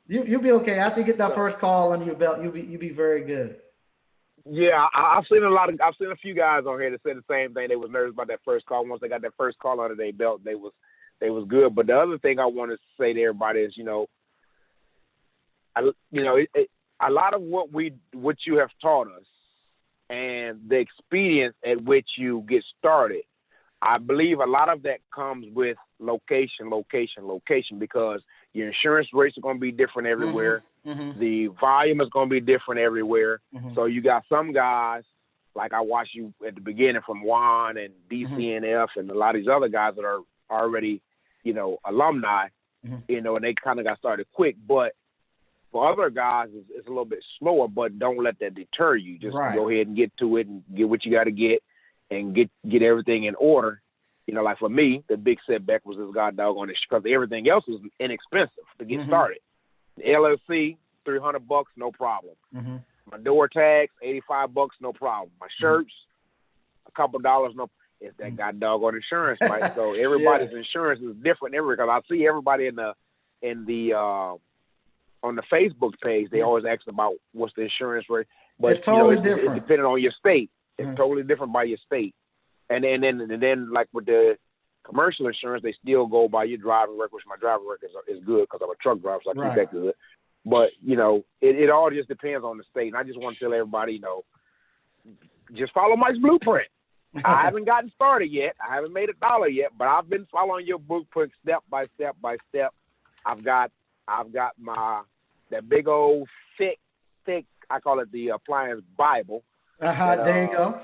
You'll be okay. After you get that first call under your belt, you'll be very good. Yeah, I've seen a few guys on here that said the same thing. They was nervous about that first call. Once they got that first call under their belt, they was good. But the other thing I want to say to everybody is, a lot of what you have taught us and the experience at which you get started, I believe a lot of that comes with location, because your insurance rates are going to be different everywhere. The volume is going to be different everywhere. So you got some guys, like I watched you at the beginning from Juan and DCNF and a lot of these other guys that are already, alumni, and they kind of got started quick. But for other guys, it's a little bit slower, but don't let that deter you. Just go ahead and get to it and get what you got to get and get everything in order. Like for me, the big setback was this god dog on it because everything else was inexpensive to get started. The LLC, $300, no problem. My door tags, $85, no problem. My shirts, a couple dollars, no. It's that god dog on insurance, right? So everybody's insurance is different everywhere. Because I see everybody in the on the Facebook page, they always ask about what's the insurance rate, but it's totally different. It's depending on your state. It's totally different by your state. And then like with the commercial insurance, they still go by your driving record, which my driving record is good because I'm a truck driver, so I keep that good. But, it all just depends on the state. And I just want to tell everybody, just follow Mike's blueprint. I haven't gotten started yet. I haven't made $1 yet, but I've been following your blueprint step by step by step. I've got that big old thick, I call it the Appliance Bible. There you go.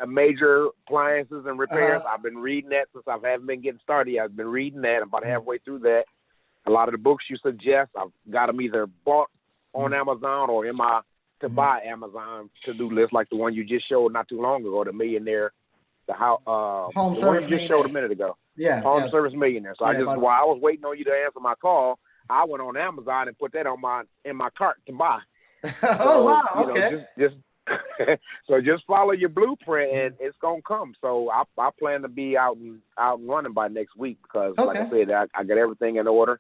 Major appliances and repairs. I've been reading that since I haven't been getting started. I've been reading that. I'm about halfway through that. A lot of the books you suggest, I've got them either bought on Amazon or in my to buy Amazon to-do list, like the one you just showed not too long ago, the Millionaire, Home the Service one you just Millionaire. showed a minute ago. Home Service Millionaire. So while I was waiting on you to answer my call, I went on Amazon and put that in my cart to buy. Wow. Okay. So just follow your blueprint and it's gonna come. So I plan to be out and running by next week because, like I said, I got everything in order,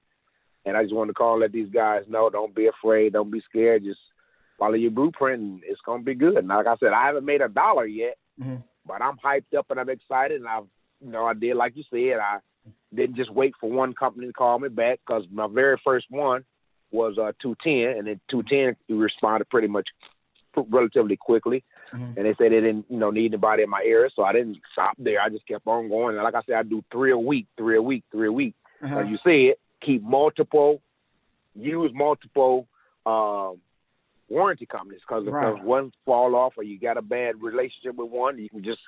and I just wanted to call and let these guys know. Don't be afraid. Don't be scared. Just follow your blueprint, and it's gonna be good. And like I said, I haven't made $1 yet, but I'm hyped up and I'm excited. And I did like you said. I didn't just wait for one company to call me back because my very first one was 210, and then 210 responded pretty much relatively quickly, and they said they didn't need anybody in my area, so I didn't stop there. I just kept on going, and like I said, I do 3 a week. As you said, use multiple warranty companies, because if one fall off or you got a bad relationship with one, you can just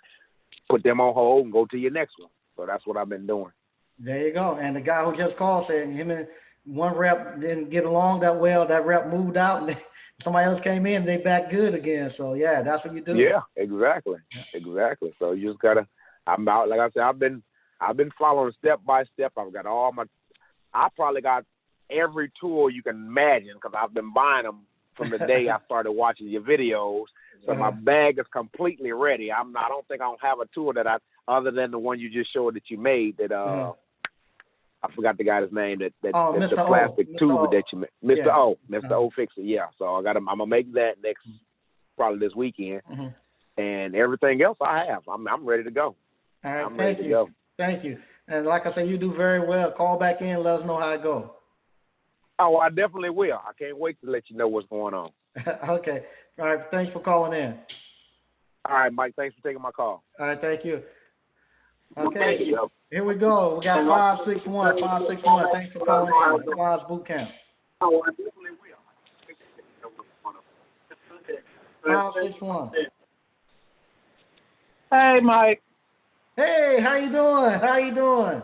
put them on hold and go to your next one. So that's what I've been doing. There you go. And the guy who just called said him and one rep didn't get along that well. That rep moved out and somebody else came in, they back good again. So yeah, that's what you do. Yeah, exactly. So you just gotta, I'm out, like I said, I've been following step by step. I probably got every tool you can imagine because I've been buying them from the day I started watching your videos. So my bag is completely ready. I don't think I don't have a tool that other than the one you just showed that you made that I forgot the guy's name that's the plastic tube that you made. Mr. O Fixer. Yeah. So I'm gonna make that probably this weekend. And everything else I have. I'm ready to go. All right, Thank you. And like I said, you do very well. Call back in, let us know how it goes. Oh, I definitely will. I can't wait to let you know what's going on. Okay. All right. Thanks for calling in. All right, Mike. Thanks for taking my call. All right. Thank you. Okay. Here we go. We got 561. Thanks for calling in. Appliance Boot Camp. Oh, I definitely will. 561. Hey, Mike. Hey, how you doing?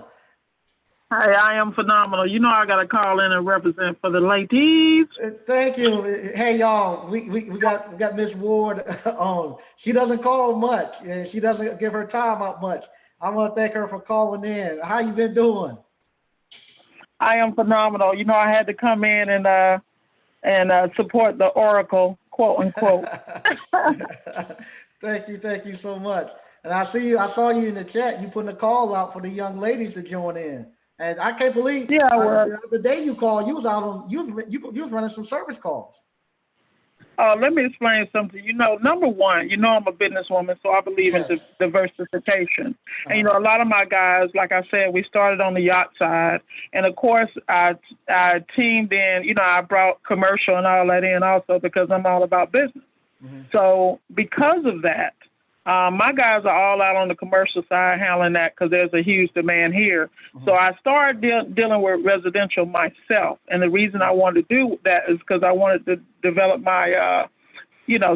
Hey, I am phenomenal. You know I got to call in and represent for the ladies. Thank you. Hey, y'all, we got Miss Ward on. She doesn't call much, and she doesn't give her time out much. I want to thank her for calling in. How you been doing? I am phenomenal. You know, I had to come in and support the Oracle, quote unquote. Thank you so much. And I saw you in the chat. You putting a call out for the young ladies to join in. And I can't believe the day you called, you was out on you was running some service calls. Let me explain something. Number one, I'm a businesswoman, so I believe in Yes. diversification. And, Uh-huh. a lot of my guys, like I said, we started on the yacht side. And, of course, I teamed in, I brought commercial and all that in also because I'm all about business. Mm-hmm. So because of that, my guys are all out on the commercial side handling that because there's a huge demand here. Mm-hmm. So I started dealing with residential myself. And the reason I wanted to do that is because I wanted to develop my,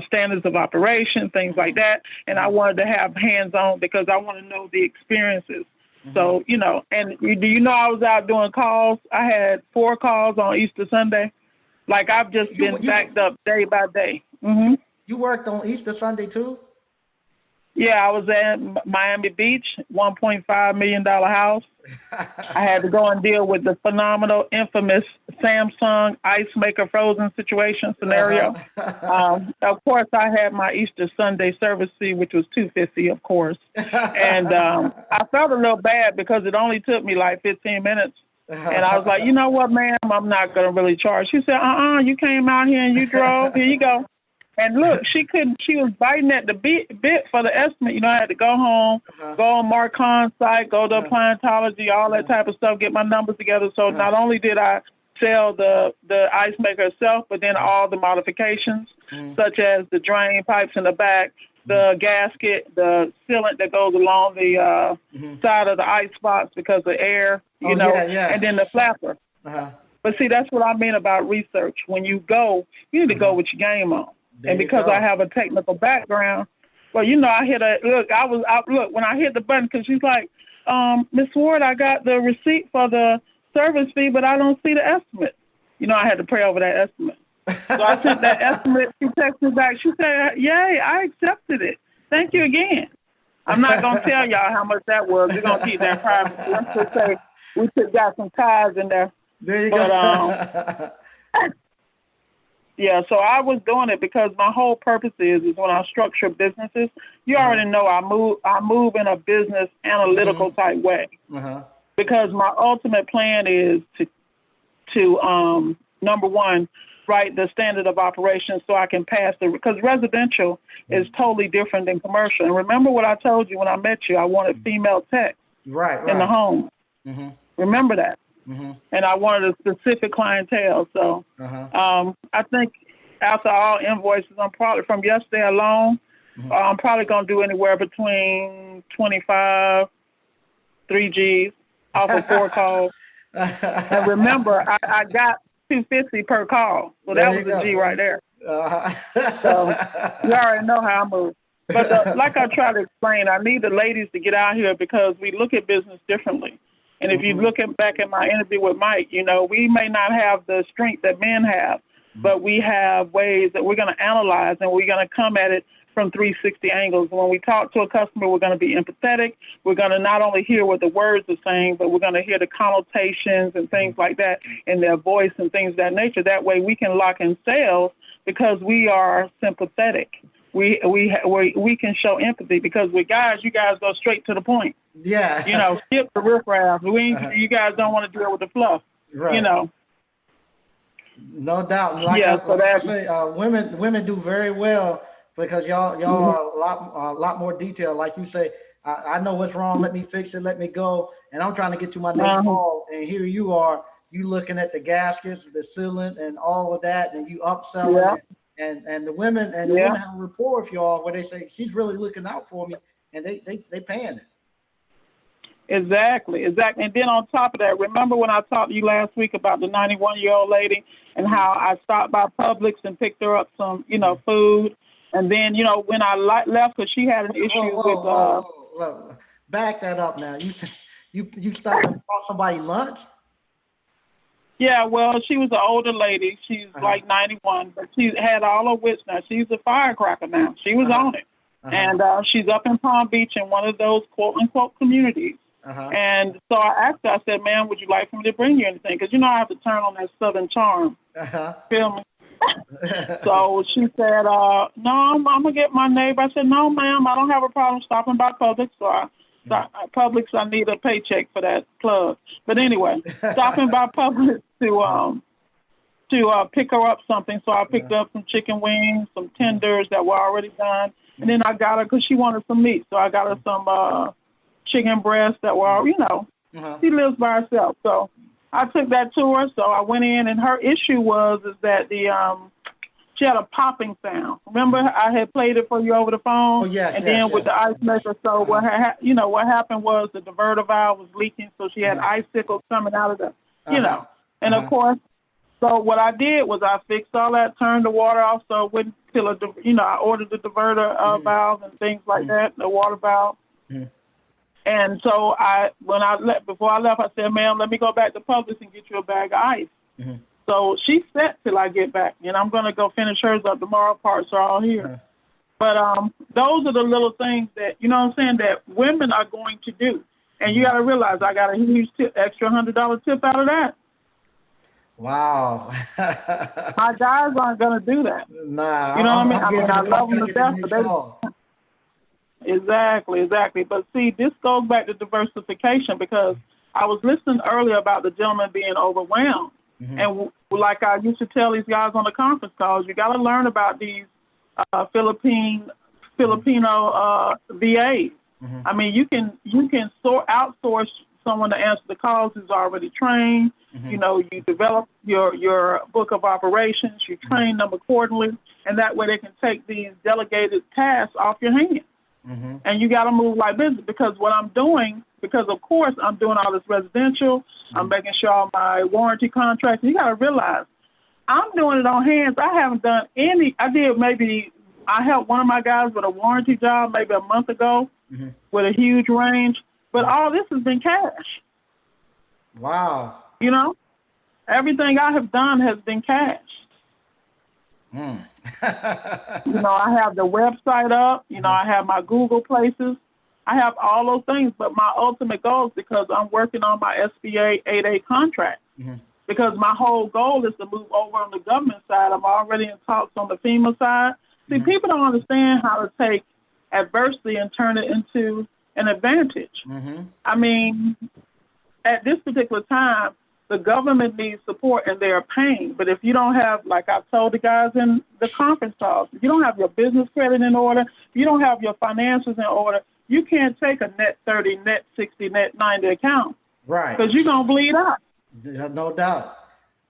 standards of operation, things like that. And I wanted to have hands-on because I want to know the experiences. Mm-hmm. So, and do you know I was out doing calls? I had 4 calls on Easter Sunday. Like I've just been backed up day by day. Mm-hmm. You worked on Easter Sunday too? Yeah, I was at Miami Beach, $1.5 million house. I had to go and deal with the phenomenal, infamous Samsung ice maker frozen situation scenario. Of course, I had my Easter Sunday service fee, which was $250, of course. And I felt a little bad because it only took me like 15 minutes. And I was like, you know what, ma'am, I'm not going to really charge. She said, you came out here and you drove. Here you go. And look, she was biting at the bit for the estimate. I had to go home, go on Mark Khan's site, go to Appliance, all that type of stuff, get my numbers together. So not only did I sell the ice maker itself, but then all the modifications, such as the drain pipes in the back, the gasket, the sealant that goes along the side of the ice box because of air, and then the flapper. But see, that's what I mean about research. When you go, you need to go with your game on. There and because I have a technical background, well, I hit when I hit the button, because she's like, Miss Ward, I got the receipt for the service fee, but I don't see the estimate. I had to pray over that estimate. So I sent that estimate. She texted me back. She said, yay, I accepted it. Thank you again. I'm not going to tell y'all how much that was. We're going to keep that private. Let's just say we got some ties in there. There you go. Yeah, so I was doing it because my whole purpose is when I structure businesses, you already know I move in a business analytical type way. Because my ultimate plan is to number one, write the standard of operations so I can pass because residential is totally different than commercial. And remember what I told you when I met you, I wanted female tech in the home. Remember that. And I wanted a specific clientele. So I think after all invoices, I'm probably from yesterday alone, I'm probably going to do anywhere between 25, 3 Gs off of 4 calls. And remember, I got $250 per call. So that was a G right there. So you already know how I move. But like I try to explain, I need the ladies to get out here because we look at business differently. And if you look back at my interview with Mike, we may not have the strength that men have, but we have ways that we're going to analyze and we're going to come at it from 360 angles. When we talk to a customer, we're going to be empathetic. We're going to not only hear what the words are saying, but we're going to hear the connotations and things like that in their voice and things of that nature. That way we can lock in sales because we are sympathetic. We can show empathy because with guys, you guys go straight to the point. Yeah. Skip the riffraff. You guys don't want to deal with the fluff. Right. No doubt. Like I say, women do very well because y'all are a lot more detailed. Like you say, I know what's wrong. Let me fix it. Let me go. And I'm trying to get to my next call. And here you are. You looking at the gaskets, the sealant, and all of that, and you upselling it. And the women have a rapport with y'all where they say she's really looking out for me, and they paying it. Exactly. And then on top of that, remember when I talked to you last week about the 91-year-old lady and how I stopped by Publix and picked her up some, food, and then when I left because she had an issue with. Back that up now. You said you stopped and brought somebody lunch. Yeah, well, she was an older lady. She's like 91, but she had all her wits now. She's a firecracker now. She was on it. And she's up in Palm Beach in one of those quote-unquote communities. And so I asked her, I said, ma'am, would you like for me to bring you anything? Because, I have to turn on that Southern charm. Feel me? So she said, no, I'm going to get my neighbor. I said, no, ma'am, I don't have a problem stopping by Publix. Publix, I need a paycheck for that plug. But anyway, stopping by Publix to pick her up something. So I picked up some chicken wings, some tenders that were already done. And then I got her, because she wanted some meat. So I got her some chicken breasts that were, she lives by herself. So I took that to her. So I went in, and her issue is that she had a popping sound. Remember, I had played it for you over the phone? Oh, yes, and then with the ice maker, so what happened was the diverter valve was leaking, so she had icicles coming out of the, And of course, so what I did was I fixed all that, turned the water off, so it wouldn't fill I ordered the diverter valve and things like that, the water valve. And so before I left, I said, ma'am, let me go back to Publix and get you a bag of ice. So she's set till I get back, and I'm going to go finish hers up tomorrow. Parts are all here. But those are the little things that, that women are going to do. And you got to realize I got a huge extra $100 tip out of that. Wow. My guys aren't going to do that. Nah. You know what I mean? I love them to death. Exactly. But see, this goes back to diversification, because I was listening earlier about the gentleman being overwhelmed. And like I used to tell these guys on the conference calls, you got to learn about these Filipino VAs. I mean, you can outsource someone to answer the calls who's already trained. You develop your book of operations, you train them accordingly, and that way they can take these delegated tasks off your hands. And you got to move like business, because what I'm doing, because of course I'm doing all this residential, I'm making sure all my warranty contracts. You got to realize I'm doing it on hands. I haven't done any. I helped one of my guys with a warranty job maybe a month ago with a huge range, but all this has been cash. Wow. Everything I have done has been cash. I have the website up, I have my Google places. I have all those things, but my ultimate goal is, because I'm working on my SBA 8A contract, because my whole goal is to move over on the government side. I'm already in talks on the FEMA side. See, people don't understand how to take adversity and turn it into an advantage. I mean, at this particular time, the government needs support and they're paying. But if you don't have, like I told the guys in the conference calls, if you don't have your business credit in order, if you don't have your finances in order, you can't take a net 30, net 60, net 90 account. Right. Because you're going to bleed out. No doubt.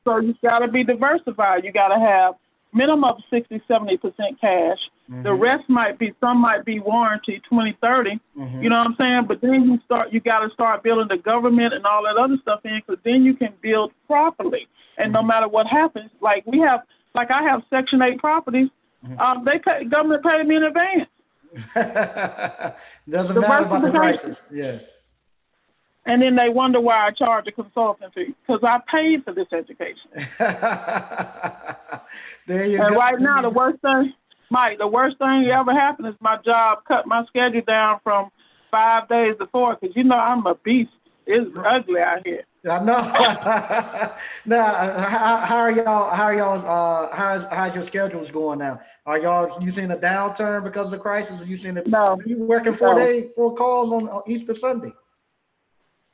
So you got to be diversified. You got to have minimum of 60, 70% cash. The rest some might be warranty, 20, 30. You know what I'm saying? But then you got to start building the government and all that other stuff in, because then you can build properly. And no matter what happens, I have Section 8 properties, government paid me in advance. Doesn't matter about the prices. Yeah. And then they wonder why I charge a consultant fee, because I paid for this education. There you go. And right now, the worst thing that ever happened is my job cut my schedule down from 5 days to 4, because I'm a beast. It's ugly out here. I know. Now, how's your schedules going now? Are you seeing a downturn because of the crisis? Are you seeing it? No. Are you working 4 calls on Easter Sunday?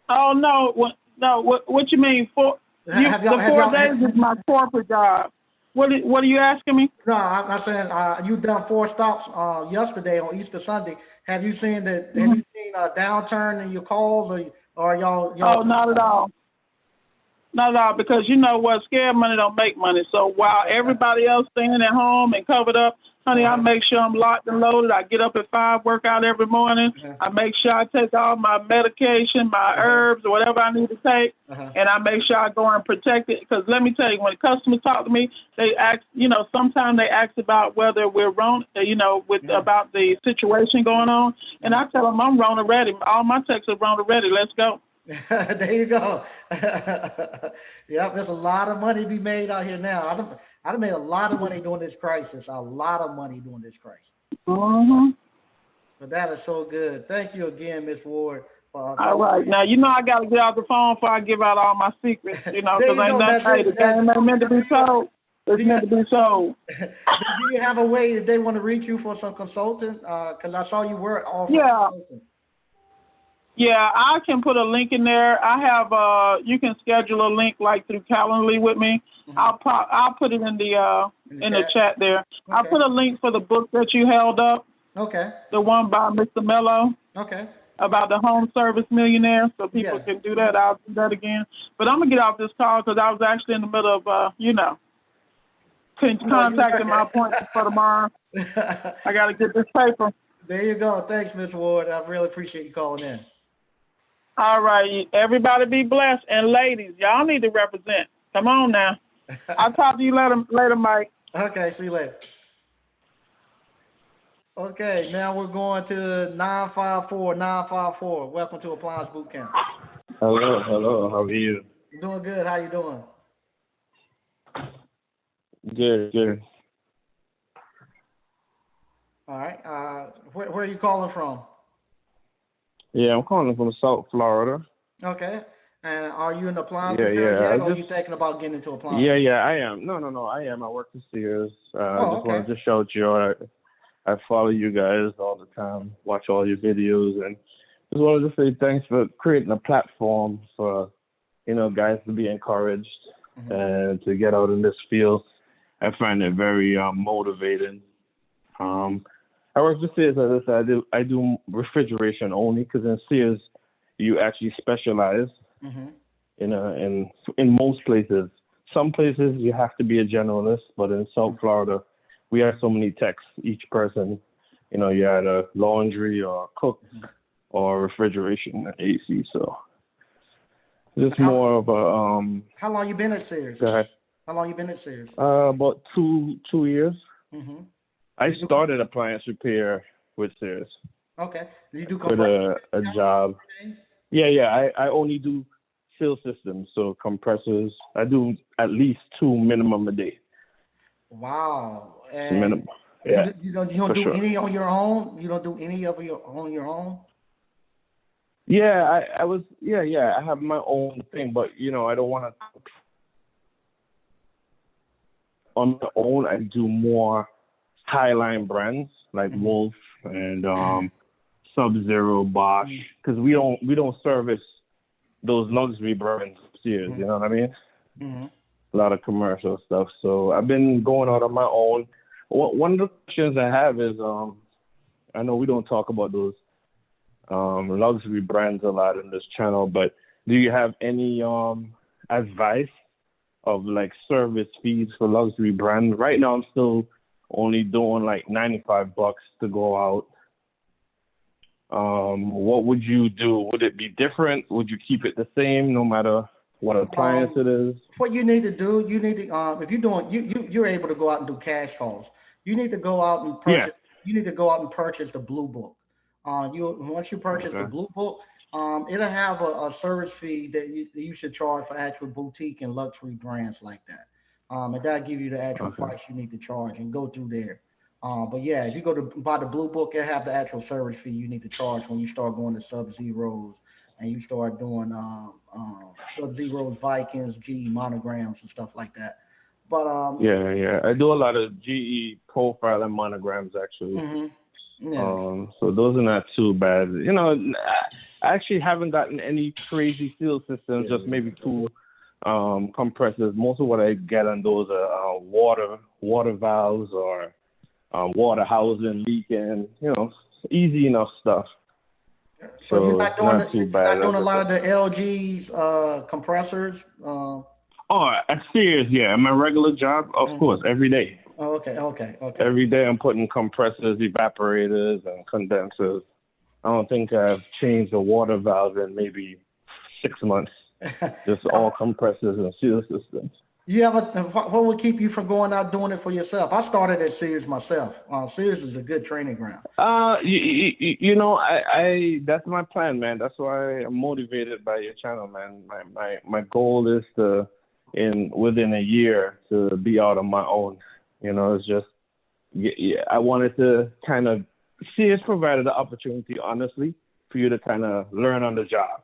Oh no! What you mean? The 4 days is my corporate job. What are you asking me? No, I'm saying you done 4 stops yesterday on Easter Sunday. Have you seen Have you seen a downturn in your calls, or y'all? Oh, not at all. Not at all, because you know what? Scared money don't make money. So while everybody else staying at home and covered up, honey, I make sure I'm locked and loaded. I get up at 5, work out every morning. I make sure I take all my medication, my herbs, or whatever I need to take, and I make sure I go and protect it. Because let me tell you, when customers talk to me, they ask, sometimes they ask about whether we're wrong, about the situation going on, and I tell them I'm Rona ready. All my texts are Rona ready. Let's go. There you go. Yep, there's a lot of money to be made out here now. I've made a lot of money during this crisis. A lot of money during this crisis. But that is so good. Thank you again, Miss Ward. All right. Now, I got to get out the phone before I give out all my secrets, because ain't nothing. The game ain't meant to be sold. It's meant to be sold. Do you have a way that they want to reach you for some consultant? Because I saw you were offering consultant. Yeah, I can put a link in there. I have you can schedule a link like through Calendly with me. Mhm. I'll put it in the chat there. Okay. I'll put a link for the book that you held up, Okay. the one by Mr. Mello Okay. about the home service millionaire, so people can do that. I'll do that again. But I'm gonna get off this call because I was actually in the middle of contacting my appointment for tomorrow. I gotta get this paper. There you go. Thanks, Miss Ward. I really appreciate you calling in. All right, everybody be blessed, and ladies, y'all need to represent. Come on now. I'll talk to you later, Mike. Okay, see you later. Okay, now we're going to 954. Welcome to Appliance Bootcamp. Hello. How are you? Doing good. How you doing? Good. All right. Where are you calling from? Yeah, I'm calling from South Florida. Okay. And are you in the appliance repair yet, or are you thinking about getting into appliance? Yeah, I am. No, I am. I work for Sears. I just wanted to shout you out. I follow you guys all the time, watch all your videos, and just wanted to say thanks for creating a platform for, guys to be encouraged and to get out in this field. I find it very motivating. I work for Sears, as I said. I do refrigeration only because in Sears, you actually specialize. In most places. Some places you have to be a generalist, but in South Florida, we have so many techs. Each person, you had a laundry or a cook or refrigeration and AC. So just more of a. How long you been at Sears? Go ahead. How long you been at Sears? About two years. I You started appliance repair with Sears. Okay. Do you do with a job? Yeah. I only do fill systems, so compressors. I do at least 2 minimum a day. Wow. And minimum. Yeah. You don't do any on your own? You don't do any of your on your own? Yeah, I have my own thing, but I don't want to. On my own, I do more Highline brands like Wolf and Sub-Zero, Bosch, because we don't service those luxury brands Sears, you know what I mean? A lot of commercial stuff. So I've been going out on my own. One of the questions I have is, I know we don't talk about those luxury brands a lot in this channel, but do you have any advice of like service fees for luxury brands? Right now, I'm still only doing like $95 to go out. What would you do? Would it be different? Would you keep it the same no matter what appliance it is? What you need to do, you need to if you're doing you're able to go out and do cash calls. You need to go out and purchase. You need to go out and purchase the Blue Book. Once you purchase the Blue Book, it'll have a service fee that you should charge for actual boutique and luxury brands like that. And that'll give you the actual price you need to charge and go through there. But yeah, if you go to buy the Blue Book, it'll have the actual service fee you need to charge when you start going to Sub-Zeros and you start doing Sub-Zeros, Vikings, GE monograms and stuff like that. But yeah, I do a lot of GE profile and monograms actually. So those are not too bad. I actually haven't gotten any crazy seal systems, just maybe 2 compressors. Most of what I get on those are water valves or water housing leaking, easy enough stuff. So you're not doing a lot of the LG's compressors? At Sears, yeah. My regular job, of course, every day. Oh, okay. Every day I'm putting compressors, evaporators, and condensers. I don't think I've changed a water valve in maybe 6 months. Just all compressors and seal systems. What would keep you from going out doing it for yourself? I started at Sears myself. Sears is a good training ground. That's my plan, man. That's why I'm motivated by your channel, man. My goal is to, within a year, to be out on my own. It's just, I wanted to kind of, Sears provided the opportunity, honestly, for you to kind of learn on the job.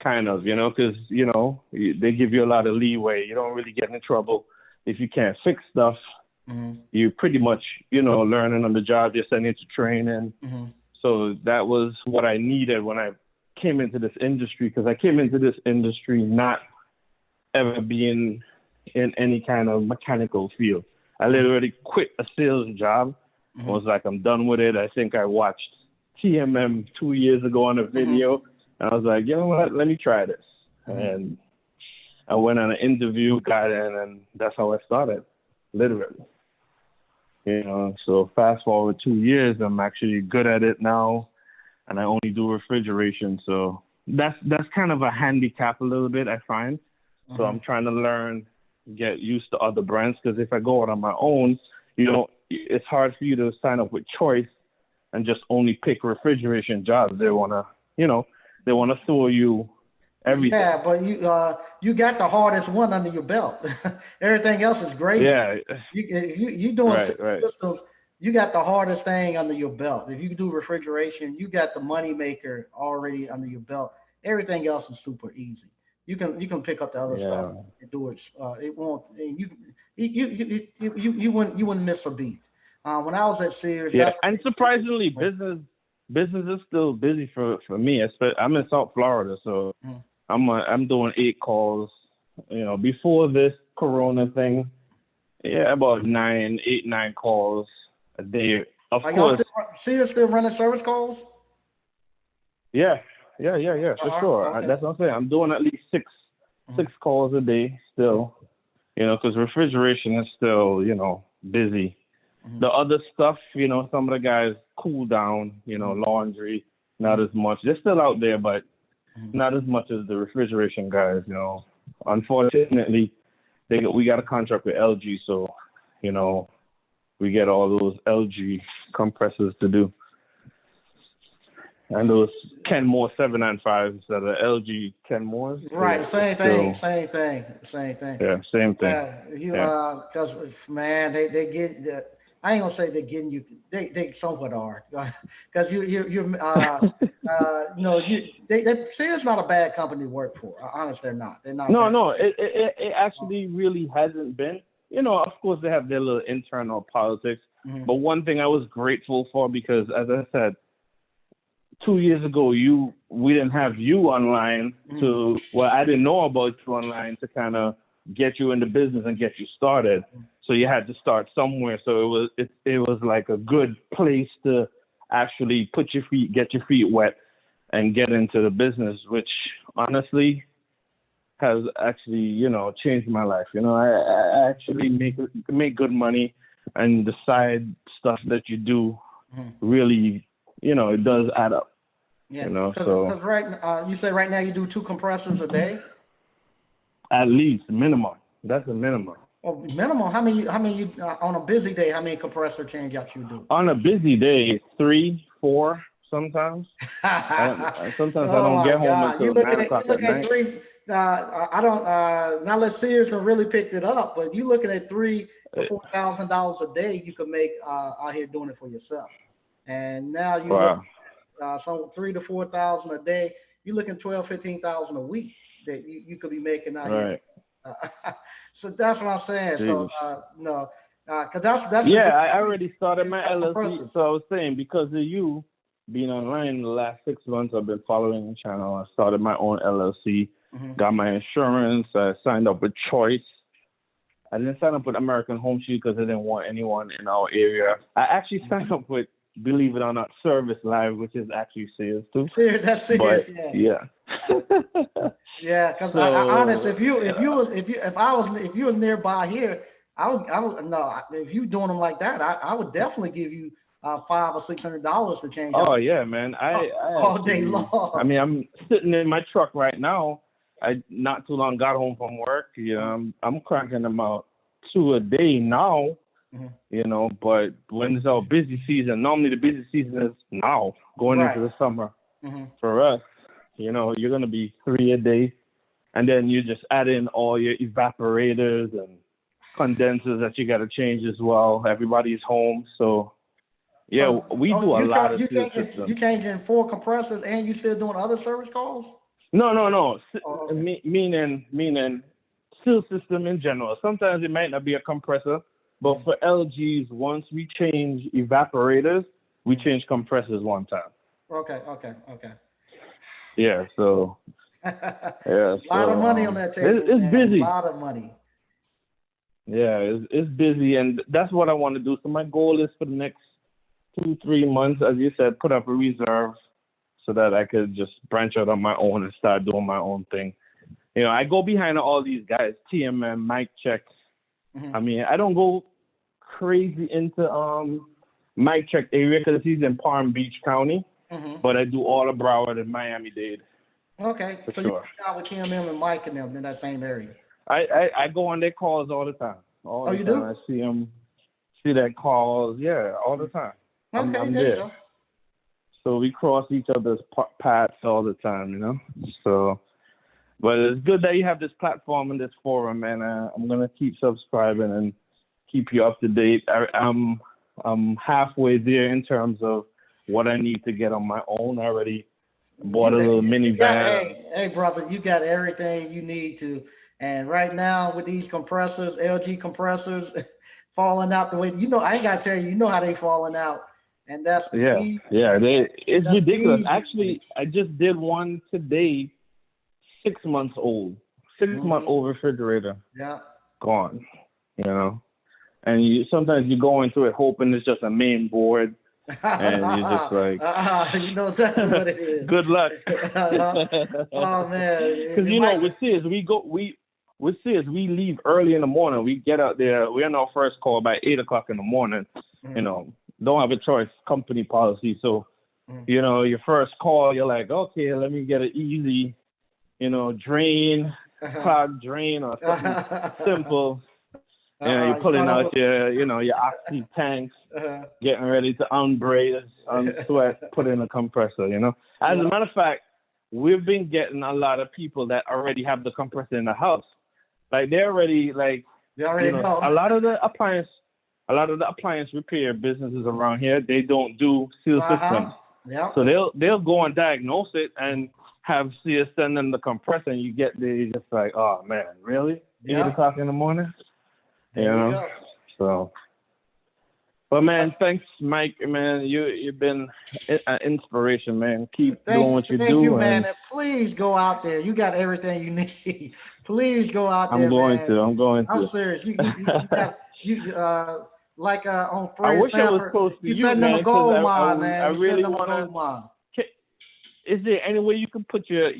Kind of, because, they give you a lot of leeway. You don't really get in trouble if you can't fix stuff. You pretty much, learning on the job, you're sending to training. So that was what I needed when I came into this industry, because I came into this industry not ever being in any kind of mechanical field. I literally quit a sales job. Was like, I'm done with it. I think I watched TMM 2 years ago on a video, and I was like, you know what, let me try this. And I went on an interview, got in, and that's how I started, literally. You know, so fast forward 2 years, I'm actually good at it now, and I only do refrigeration. So that's kind of a handicap a little bit, I find. So I'm trying to learn, get used to other brands, because if I go out on my own, you know, it's hard for you to sign up with Choice and just only pick refrigeration jobs. They want to throw you everything. Yeah, but you got the hardest one under your belt. Everything else is great. Yeah. You doing right. systems, you got the hardest thing under your belt. If you do refrigeration, you got the money maker already under your belt. Everything else is super easy. You can pick up the other stuff and do it. It won't. You wouldn't miss a beat. When I was at Sears, and surprisingly, business is still busy for me. I'm in South Florida, so I'm doing 8 calls. You know, before this Corona thing, about 9 calls a day. Of course, Sears still running service calls? Yeah, for sure. Okay. That's what I'm saying. I'm doing at least six calls a day still, you know, because refrigeration is still, you know, busy. The other stuff, you know, some of the guys cool down, you know, laundry, not as much. They're still out there, but not as much as the refrigeration guys, you know. Unfortunately, we got a contract with LG, so, you know, we get all those LG compressors to do. And those Kenmore 795s that are LG Kenmores. Right, same thing. Yeah, same thing. Because man, they get that. I ain't gonna say they're getting you. They somewhat are, because Sears not a bad company to work for. Honest, they're not. They're not. No, it actually really hasn't been. You know, of course they have their little internal politics, but one thing I was grateful for, because as I said, 2 years ago, we didn't have you online I didn't know about you online to kind of get you into business and get you started. So you had to start somewhere. So it was like a good place to actually get your feet wet and get into the business, which honestly has actually, you know, changed my life. You know, I actually make good money, and the side stuff that you do really, you know, it does add up. Yeah, you know, because you say right now you do 2 compressors a day? At least minimum. That's a minimum. Oh, minimum. How many on a busy day? How many compressor change outs you do? On a busy day, 3, 4 sometimes. Sometimes I don't get home until 9 o'clock at night. 3. I don't. Now let Sears really picked it up, but you looking at $3,000 to $4,000 a day you could make out here doing it for yourself. And now you look so $3,000 to $4,000 a day. You're looking $12,000 to $15,000 a week that you could be making out here. So that's what I'm saying. So because that's I already started my LLC. So I was saying, because of you being online in the last 6 months, I've been following the channel. I started my own LLC, got my insurance. I signed up with Choice. I didn't sign up with American Home Shield because I didn't want anyone in our area. I actually signed up with, believe it or not, Service Live, which is actually Sears too. That's Sears, yeah. Yeah, because honest, if you was nearby here, I would no. If you doing them like that, I would definitely give you $500 or $600 to change. Oh yeah, man. I all day long. I mean, I'm sitting in my truck right now. I not too long got home from work. You know, I'm cranking them out 2 a day now. You know, but when it's our busy season, normally the busy season is now going into the summer. For us, you know, you're gonna be 3 a day, and then you just add in all your evaporators and condensers that you got to change as well. Everybody's home, so we do a lot of systems. You changing 4 compressors, and you still doing other service calls? No. Meaning seal system in general. Sometimes it might not be a compressor, but for LGs, once we change evaporators, we change compressors one time. Okay. Yeah, so A lot of money on that table. It's man. busy. A lot of money. Yeah, it's busy, and that's what I want to do. So my goal is for the next 2-3 months, as you said, put up a reserve so that I could just branch out on my own and start doing my own thing. You know, I go behind all these guys, TMM, Mic Check. Mhm. I mean, I don't go crazy into Mic Check area because he's in Palm Beach County, but I do all of Broward and Miami-Dade. Okay, For so sure. you hang out with TMM and Mike and them in that same area. I go on their calls all the time. All the you time. do? I see them, see their calls. Yeah, all the time. Okay, I'm there you there. go. So we cross each other's paths all the time, you know. So, but it's good that you have this platform and this forum, and I'm gonna keep subscribing and keep you up to date. I'm halfway there in terms of what I need to get on my own. I already bought a little minivan. Hey, brother, you got everything you need to. And right now with these compressors, LG compressors, falling out the way, I ain't gotta tell you, you know how they falling out. And that's it's ridiculous. Actually, I just did one today, 6 months old, 6-month old refrigerator. Yeah. Gone, you know. And sometimes you go into it hoping it's just a main board, and you're just like, you know exactly what it is. Good luck. Oh man, because with Sears, we leave early in the morning. We get out there. We're on our first call by 8 o'clock in the morning. You know, don't have a choice. Company policy. So, you know, your first call, you're like, okay, let me get an easy, drain, clog drain, or something simple. You're pulling out your oxy tanks, getting ready to unbraze, unsweat, put in a compressor, As a matter of fact, we've been getting a lot of people that already have the compressor in the house. Like they already know. A lot of the appliance repair businesses around here, they don't do seal systems. Yeah. So they'll go and diagnose it and have Sears send them the compressor, and you get there, you're just like, oh man, really? 8 o'clock in the morning? There you go. So, but man, thanks, Mike. Man, you've been an inspiration, man. Keep doing what you do. Thank you, man. And please go out there. You got everything you need. Please go out there, I'm going man. to. I'm serious. You got like on Fred I wish Sanford, I was close to you you, setting them man, a gold mine, I man. You really setting them want a gold mine. Is there any way you can put your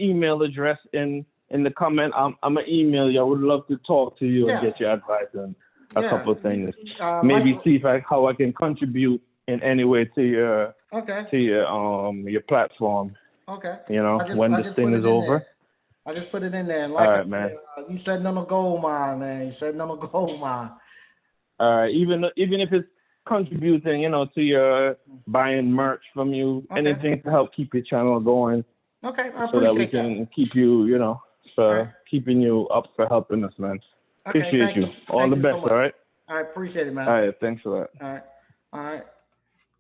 email address in the comment? I'm gonna email you. I would love to talk to you and get your advice on a couple of things. Maybe see how I can contribute in any way to your your platform. Okay. When this thing is over. I just put it in there. And all right, man. You setting them a gold mine, man. You setting them a gold mine. All right. Even if it's contributing, to your buying merch from you, anything to help keep your channel going. Okay, I appreciate so that we can keep you, keeping you up for helping us, man. Okay, appreciate you. All the best, so all right? All right, appreciate it, man. All right, thanks for that. All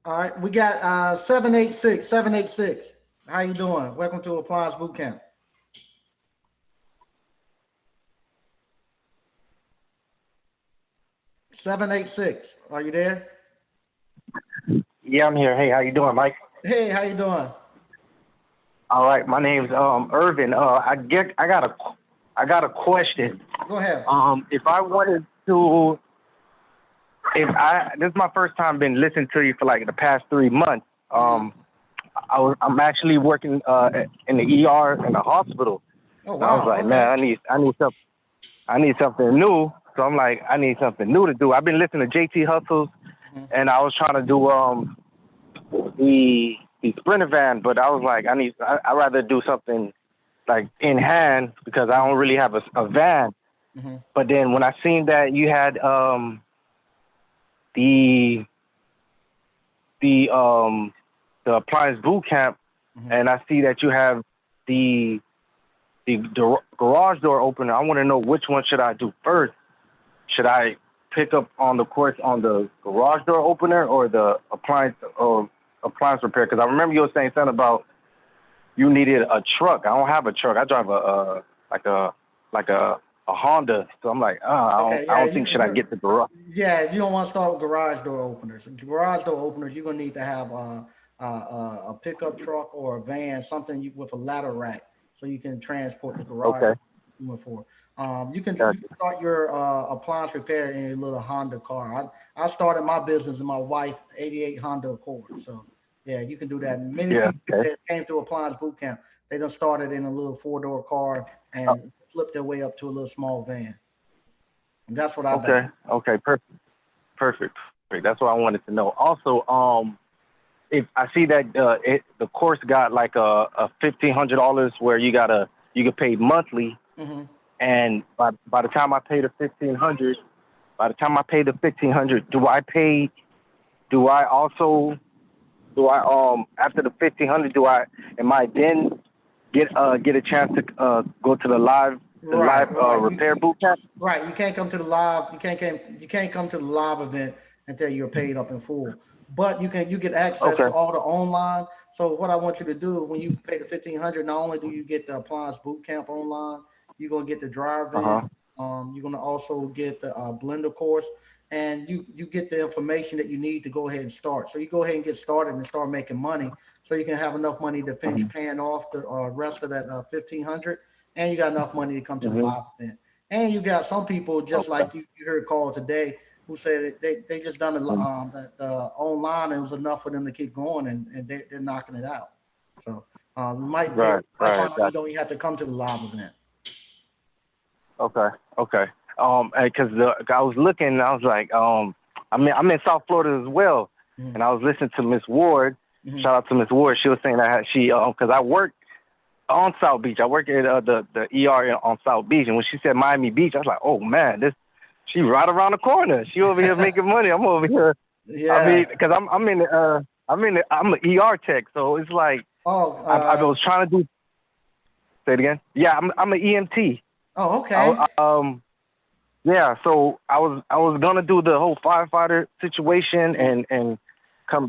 right. We got 786. How you doing? Welcome to Appliance Bootcamp. $786. Are you there? Yeah, I'm here. Hey, how you doing, Mike? Hey, how you doing? All right, my name's Irvin. I got a question. Go ahead. If I wanted to, this is my first time been listening to you for like the past 3 months. I'm actually working in the ER in the hospital. Oh wow! I was like, man, I need something new. So I'm like, I need something new to do. I've been listening to JT Hustles, and I was trying to do the Sprinter van, but I was like, I'd rather do something like in hand because I don't really have a van. But then when I seen that you had the appliance boot camp, and I see that you have the garage door opener, I want to know which one should I do first. Should I pick up on the course on the garage door opener or the appliance repair? Because I remember you were saying something about you needed a truck. I don't have a truck. I drive a Honda. So I'm like, I don't think should I get the garage? Yeah, you don't want to start with garage door openers. Garage door openers, you're gonna need to have a pickup truck or a van, something with a ladder rack, so you can transport the garage. Okay. You can start your appliance repair in your little Honda car. I started my business in my wife 88 Honda Accord. So yeah, you can do that. Many people that came through Appliance Boot Camp, they done started in a little 4-door car and flipped their way up to a little small van. And that's what I've done. Okay, perfect. That's what I wanted to know. Also, if I see that the course got like a $1,500 where you can pay monthly, and by the time I pay the $1,500, after the $1,500, am I then get a chance to go to the live repair boot camp? Right. You can't come to the live. You can't come to the live event until you're paid up in full. But you get access to all the online. So what I want you to do when you pay the $1,500, not only do you get the Appliance Boot Camp online, you're gonna get the dryer van. You're gonna also get the blender course, and you get the information that you need to go ahead and start. So you go ahead and get started and start making money, so you can have enough money to finish paying off the rest of that $1,500, and you got enough money to come to the live event. And you got some people just like you heard call today who said that they just done the online and it was enough for them to keep going, and they're knocking it out. So you might find out you don't even have to come to the live event. Okay. Because I was looking, and I was like, I'm in South Florida as well, and I was listening to Miss Ward. Shout out to Miss Ward. She was saying that because I work on South Beach. I work at the ER on South Beach, and when she said Miami Beach, I was like, oh man, she right around the corner. She over here making money. I'm over here. Yeah. I mean, because I'm an ER tech, so it's like I was trying to do. Say it again. Yeah, I'm an EMT. Oh, okay. Yeah, so I was gonna do the whole firefighter situation and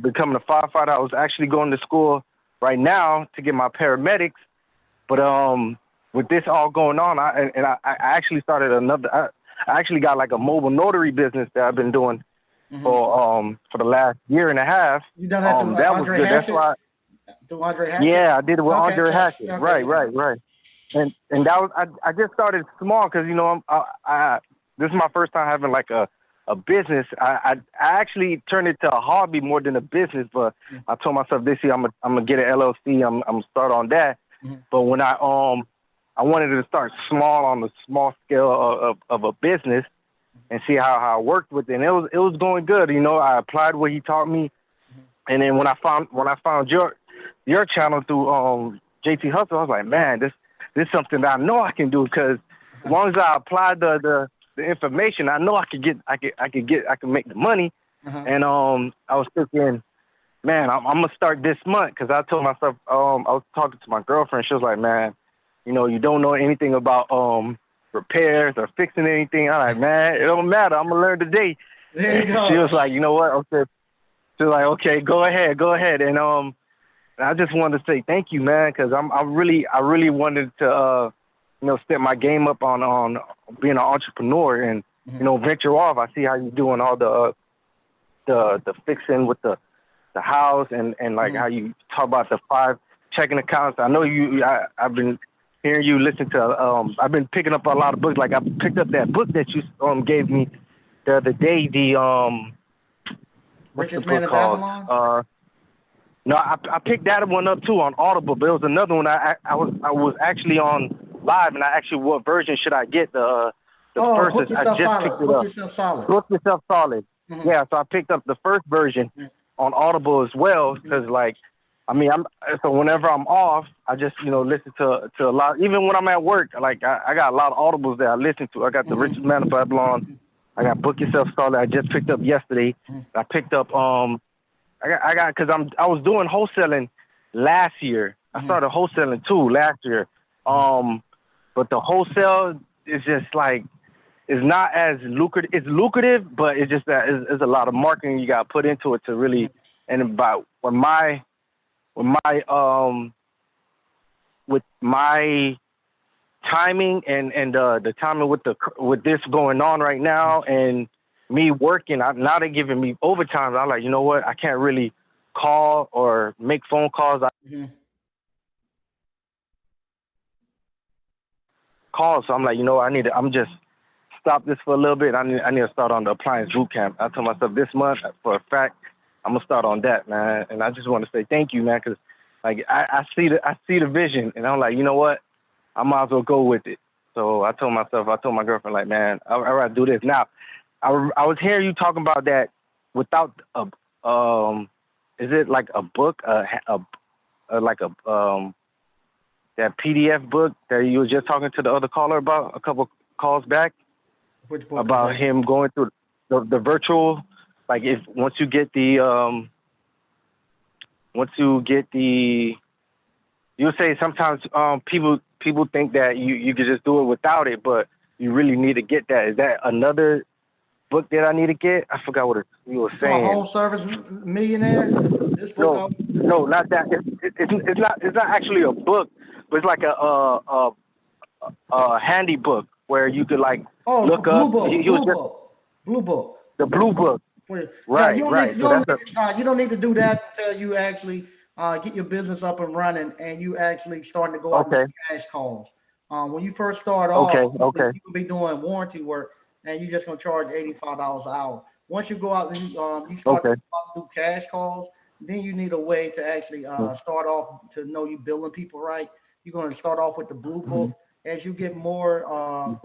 becoming a firefighter. I was actually going to school right now to get my paramedics, but with this all going on, I actually started I actually got like a mobile notary business that I've been doing for the last year and a half. You done that through Andre Hatchett? That's why. Through Andre Hatchett? Yeah, I did it with Andre Hatchett. Okay, right. And that was I just started small because this is my first time having like a business. I actually turned it to a hobby more than a business, but I told myself this year I'm gonna get an LLC. I'm gonna start on that. But when I wanted to start small on the small scale of a business and see how I worked with it. And it was going good. I applied what he taught me, and then when I found your channel through JT Hustle, I was like, man, this is something that I know I can do, because as long as I apply the information, I know I can make the money. And I was thinking, man, I'm gonna start this month, because I told myself, I was talking to my girlfriend. She was like, man, you don't know anything about repairs or fixing anything. I'm like, man, it don't matter. I'm gonna learn today. There you go. She was like, you know what? Okay. She was like, okay, go ahead. And I just wanted to say thank you, man, because I really wanted to step my game up on being an entrepreneur and venture off. I see how you're doing all the fixing with the house and like how you talk about the 5 checking accounts. I know I've been hearing you listen to. I've been picking up a lot of books. Like I picked up that book that you gave me the other day. The Richest Man of Babylon. No, I picked that one up too on Audible, but it was another one. I was actually on live, and I actually, what version should I get? The first. Book Yourself Solid. Book Yourself Solid. Book Yourself Solid. Yeah, so I picked up the first version on Audible as well, because so whenever I'm off, I just listen to a lot. Even when I'm at work, like I got a lot of Audibles that I listen to. I got the Richest Man of Babylon. I got Book Yourself Solid. I just picked up yesterday. I picked up I got because I was doing wholesaling last year. I started wholesaling too last year. But the wholesale is just like, it's not as lucrative. It's lucrative, but it's just that it's a lot of marketing you got to put into it to really. And about with my timing and the timing with this going on right now and me working, now they're giving me overtime. I'm like, you know what? I can't really call or make phone calls. So I'm like, I'm just stop this for a little bit. I need to start on the appliance boot camp. I told myself this month for a fact I'm gonna start on that, man. And I just want to say thank you, man, because like I see the vision, and I'm like, you know what, I might as well go with it. So I told my girlfriend, like, man, I'd rather do this. Now, I was hearing you talking about that without is it like a book, that PDF book that you were just talking to the other caller about a couple calls back? Which book? About him going through the virtual, like once you get the you say sometimes people think that you could just do it without it, but you really need to get that. Is that another book that I need to get? I forgot what you were saying. Home Service Millionaire. This book. No, not that. It's not actually a book, but it's like a handy book where you could like look Blue up. Book. Blue Book. The Blue Book. Right, you don't need to do that until you actually get your business up and running and you actually starting to go out and do cash calls. When you first start off, you can be doing warranty work and you're just going to charge $85 an hour. Once you go out and you start to do cash calls, then you need a way to actually start off to know you billing people right. You're going to start off with the Blue Book. As you get more,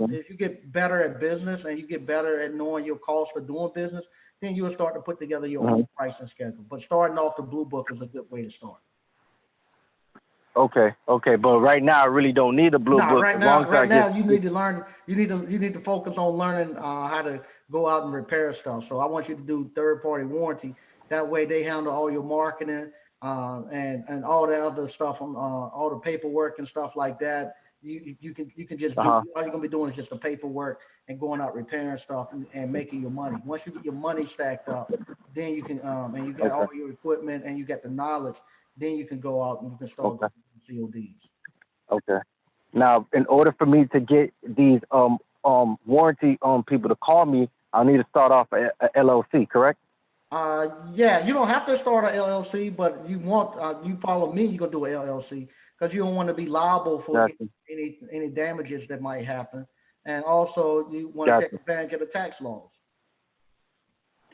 as you get better at business and you get better at knowing your cost of doing business, then you'll start to put together your own pricing schedule. But starting off the Blue Book is a good way to start. Okay. But right now, I really don't need a Blue Book. Right now, you need to learn. You need to focus on learning how to go out and repair stuff. So I want you to do third-party warranty. That way, they handle all your marketing and all the other stuff, all the paperwork and stuff like that. You can just do, all you're gonna be doing is just the paperwork and going out repairing stuff and making your money. Once you get your money stacked up, then you can and you got all your equipment and you got the knowledge, then you can go out and you can start CODs. Okay. Now, in order for me to get these warranty people to call me, I'll need to start off a LLC, correct? Yeah, you don't have to start an LLC, but you want you follow me, you're gonna do an LLC because you don't want to be liable for any damages that might happen, and also you want to take advantage of the tax laws.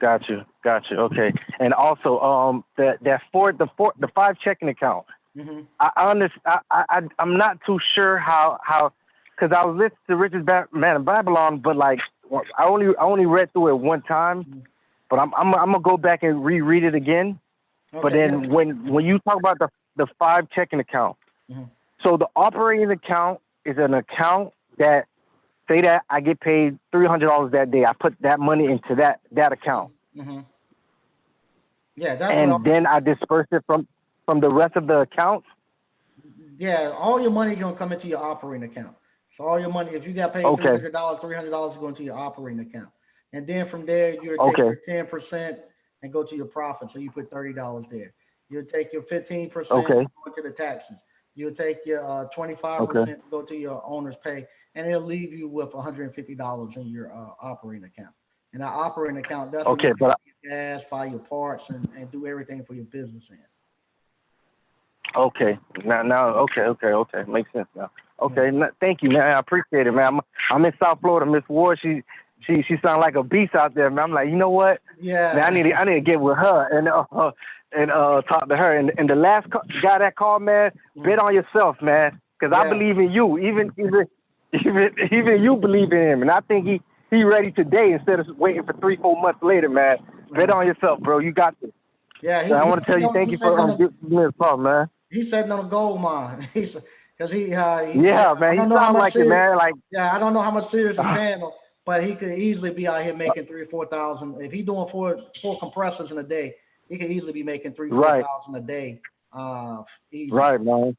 Got you. Okay, and also the 5 checking account. I'm not too sure how because I was listening to Richard Man of Babylon, but like I only read through it one time. But I'm gonna go back and reread it again. But then when you talk about the 5 checking account, so the operating account is an account that say that I get paid $300 that day. I put that money into that account. Yeah, then I disperse it from the rest of the accounts. Yeah, all your money is gonna come into your operating account. So all your money, if you got paid $300 is going to your operating account. And then from there, you'll take your 10% and go to your profit. So you put $30 there. You'll take your 15%, go to the taxes. You'll take your 25%, go to your owner's pay, and it'll leave you with $150 in your operating account. And that operating account, that's where you buy your gas, buy your parts, and do everything for your business in. Okay. Makes sense now. Okay. Thank you, man. I appreciate it, man. I'm in South Florida. Miss Ward, she sounds like a beast out there, man. I'm like, you know what? Yeah. Man, I need to get with her and talk to her. And the last guy that called, man, bet on yourself, man, because I believe in you. Even you believe in him, and I think he ready today instead of waiting for 3-4 months later, man. Bet on yourself, bro. You got this. Yeah. I want to tell you, thank you for giving me a call, man. He's setting on a gold mine. Man. He sounds like it, man. Like, I don't know how much serious he's paying him, but he could easily be out here making $3,000 or $4,000. If he's doing four compressors in a day, he could easily be making $3,000-$4,000 a day. Easy. Right, man.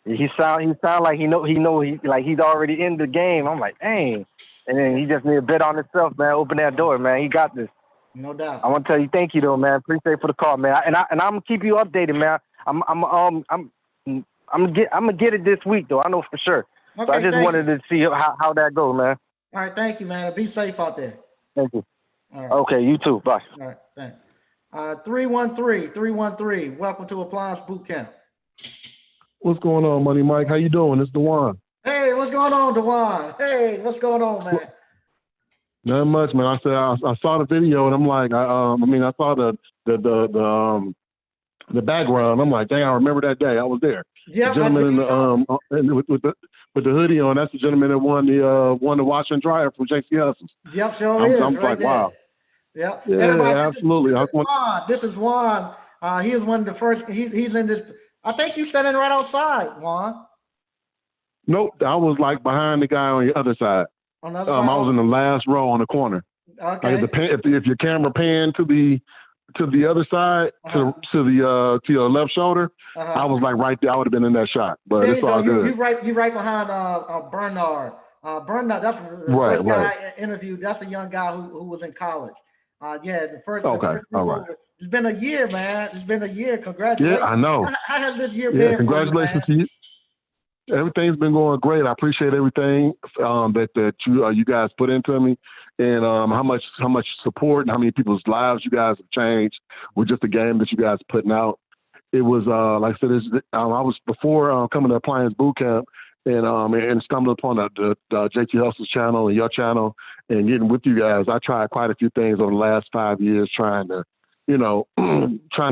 He sound like he he's already in the game. I'm like, dang. And then he just need to bet on himself, man. Open that door, man. He got this. No doubt. I want to tell you, thank you, though, man. Appreciate it for the call, man. And I'm gonna keep you updated, man. I'm gonna get it this week, though. I know for sure. Okay, so I just wanted to see how that goes, man. All right, thank you, man. Be safe out there. Thank you. All right. Okay, you too. Bye. All right, thanks. 313. Welcome to Appliance Boot Camp. What's going on, Money Mike? How you doing? It's Dewan. Hey, what's going on, Dewan? Hey, what's going on, man? Not much, man. I said I saw the video and I'm like, I saw the background. I'm like, dang, I remember that day. I was there. Yeah, the gentleman with the hoodie on. That's the gentleman that won the washer and dryer from JC Hustles. Yep, sure is. I'm right like, there. wow. Yep. Yeah, Everybody, absolutely. This is Juan. He was one of the first. He's in this. I think you standing right outside, Juan. Nope, I was like behind the guy on the other side. On the other side. I was in the last row on the corner. Okay. Like if your camera panned to the other side, to your left shoulder, I was like right there. I would have been in that shot. But it's all good. You right behind Bernard. Bernard, that's the first guy I interviewed. That's the young guy who was in college. The first. Okay. All right. It's been a year, man. It's been a year. Congratulations. Yeah, I know. How has this year been? Congratulations to you. Everything's been going great. I appreciate everything that you guys put into me, and how much support and how many people's lives you guys have changed with just the game that you guys are putting out. It was like I said, I was before coming to Appliance Boot Camp and stumbled upon the JT Hustles channel and your channel and getting with you guys. I tried quite a few things over the last 5 years trying to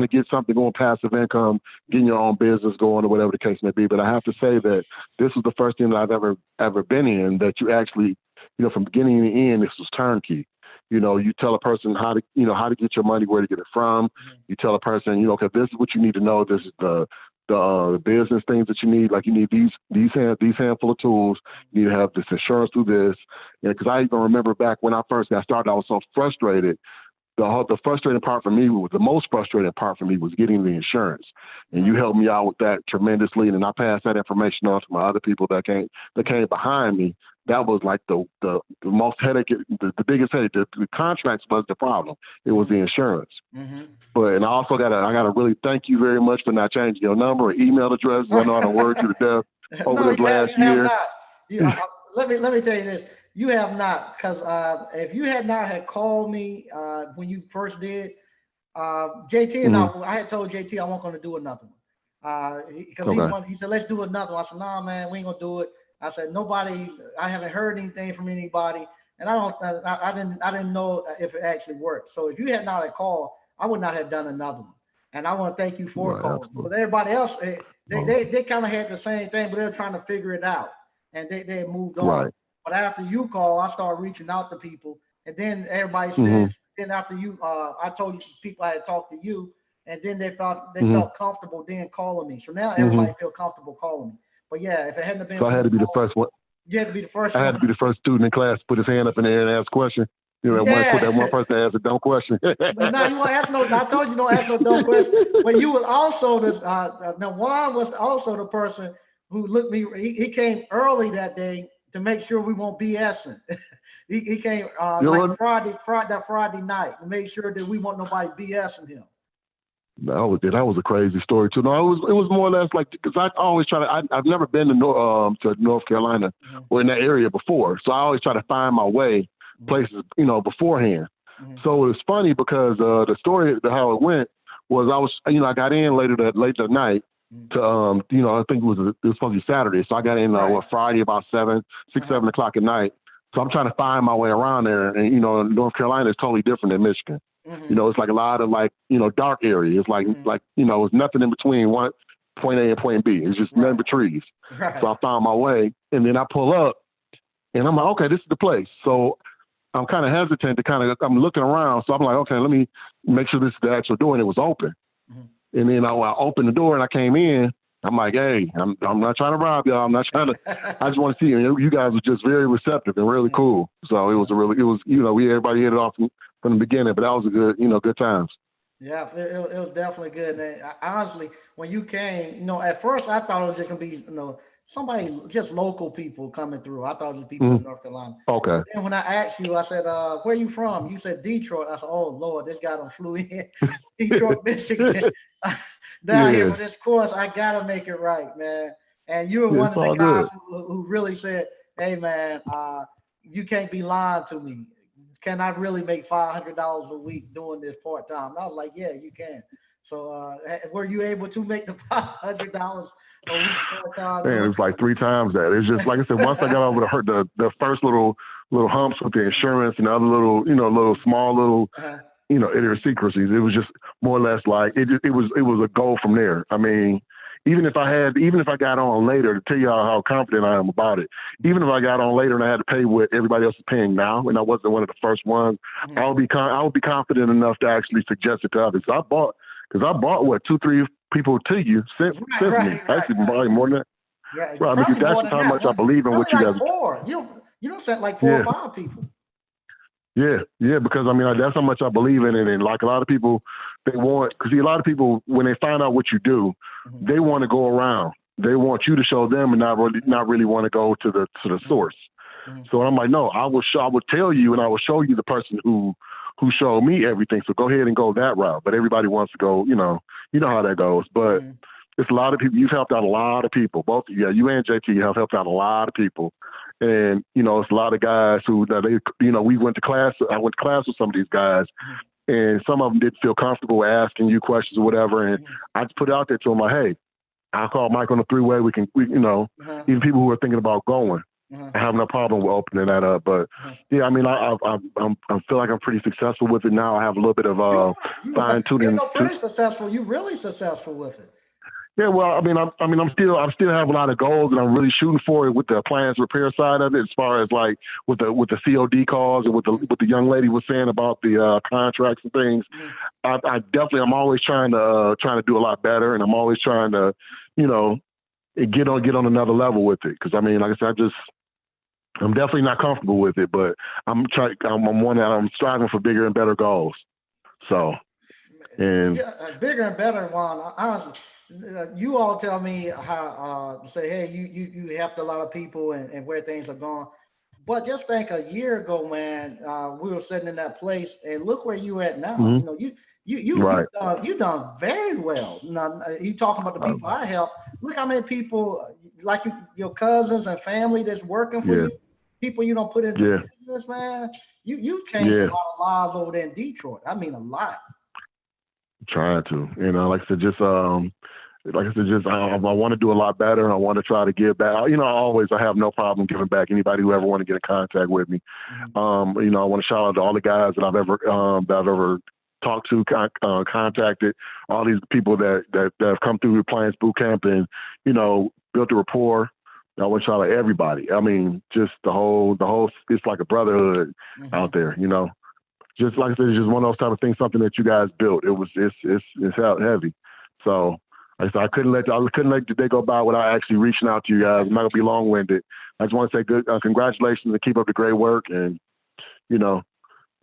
get something going, passive income, getting your own business going or whatever the case may be. But I have to say that this was the first thing that I've ever been in that you actually, from beginning to end, this was turnkey. You tell a person how to get your money, where to get it from. You tell a person, okay, this is what you need to know. This is the business things that you need. Like you need these handful of tools. You need to have this insurance through this. Because I even remember back when I first got started, I was so frustrated. The frustrating part for me the most frustrating part for me was getting the insurance, and you helped me out with that tremendously. And then I passed that information on to my other people that came behind me. That was like the most headache, the biggest headache. The contracts was the problem. It was the insurance. Mm-hmm. And I also gotta really thank you very much for not changing your number or email address. I know I done worked you to death over this last year. Let me tell you this. You have not, because if you had not had called me when you first did, JT and I had told JT I wasn't going to do another one because he said, let's do another one. I said, nah, man, we ain't going to do it. I said, I haven't heard anything from anybody, and I didn't know if it actually worked. So if you had not had called, I would not have done another one. And I want to thank you for calling. But everybody else, they kind of had the same thing, but they're trying to figure it out, and they moved on. Right. But after you call, I started reaching out to people, and then everybody says. Then after you, I told you people I had talked to you, and then they felt comfortable then calling me. So now everybody feel comfortable calling me. But yeah, if it hadn't been, so I had to be the first one. You had to be the first. I had to be the first student in class to put his hand up in the air and ask a question. That one person asked a dumb question. No, you won't ask no. I told you don't ask no dumb question. But you was also this. Now Juan was also the person who looked me. He came early that day to make sure we won't BSing. he came Friday night to make sure that we won't nobody BSing him. That was a crazy story too. No, it was more or less like, because I always try to. I've never been to North Carolina or in that area before, so I always try to find my way places beforehand. So it was funny because the story, how it went was I got in late that night. To I think it was supposed to be Saturday, so I got in Friday about 7 o'clock at night. So I'm trying to find my way around there, and North Carolina is totally different than Michigan. It's like a lot of dark areas. It's like it's nothing in between one point A and point B. It's just nothing but trees. So I found my way, and then I pull up, and I'm like, okay, this is the place. So I'm kind of hesitant to I'm looking around. So I'm like, okay, let me make sure this is the actual door, and it was open. And then I opened the door and I came in. I'm like, hey, I'm not trying to rob y'all. I'm not trying to. I just want to see you. You guys were just very receptive and really cool. So it was everybody hit it off from the beginning. But that was a good times. Yeah, it was definitely good. And honestly, when you came, at first I thought it was just gonna be somebody, just local people coming through. I thought it was people in North Carolina. Okay. And then when I asked you, I said, where you from? You said Detroit. I said, oh Lord, this guy done flew in Detroit, Michigan. Down here for this course, I gotta make it right, man. And you were one of the guys who really said, hey man, you can't be lying to me. can I really make $500 a week doing this part time? I was like, yeah, you can. So were you able to make the $500 a week part time? Man, it's like 3 times that. It's just like I said. Once I got over the first little humps with the insurance and the other little small idiosyncrasies, it was just more or less like it was a goal from there. I mean, even if I got on later, to tell you how confident I am about it, even if I got on later and I had to pay what everybody else is paying now, and I wasn't one of the first ones, I would be confident enough to actually suggest it to others. I bought what 2-3 people to you sent me. Actually, probably more than that. Right, because that's just how much I believe in what you guys. 4. You don't sent like 4 or 5 people. Yeah, because I mean that's how much I believe in it, and like a lot of people, they want, because a lot of people, when they find out what you do, they want to go around. They want you to show them, and not really want to go to the source. So I'm like, no, I will tell you, and I will show you the person who showed me everything. So go ahead and go that route. But everybody wants to go, you know how that goes. But it's a lot of people. You've helped out a lot of people. Both, you and JT have helped out a lot of people. And, it's a lot of guys who, we went to class. I went to class with some of these guys, and some of them didn't feel comfortable asking you questions or whatever. And I just put it out there to them like, hey, I'll call Mike on the 3-way. Even people who are thinking about going, I have no problem with opening that up. But yeah, I mean, I feel like I'm pretty successful with it now. I have a little bit of fine tuning. You're pretty successful. You're really successful with it. Yeah, well, I still have a lot of goals, and I'm really shooting for it with the appliance repair side of it. As far as like with the COD calls and what the young lady was saying about the contracts and things, I'm always trying to do a lot better, and I'm always trying to, get on another level with it. Because I mean, like I said, I'm definitely not comfortable with it, but I'm striving for bigger and better goals. So, and bigger and better, Juan. Honestly, you all tell me how say, hey, you helped a lot of people and where things are going. But just think, a year ago, man, we were sitting in that place, and look where you at now. You've done very well. Now, you talking about the people I help. Look how many people like your cousins and family that's working for you. People you don't put into business, man. You've changed a lot of lives over there in Detroit. I mean, a lot. Trying to, like I said, I want to do a lot better, and I want to try to give back. I have no problem giving back. Anybody who ever want to get in contact with me, I want to shout out to all the guys that I've ever talked to, contacted, all these people that have come through Appliance Boot Camp and built a rapport. I want to shout out everybody. I mean, just the whole. It's like a brotherhood out there. Just like I said, it's just one of those type of things. Something that you guys built. It's heavy. So. I couldn't let the day go by without actually reaching out to you guys. I'm not gonna be long-winded. I just want to say good congratulations and keep up the great work. And you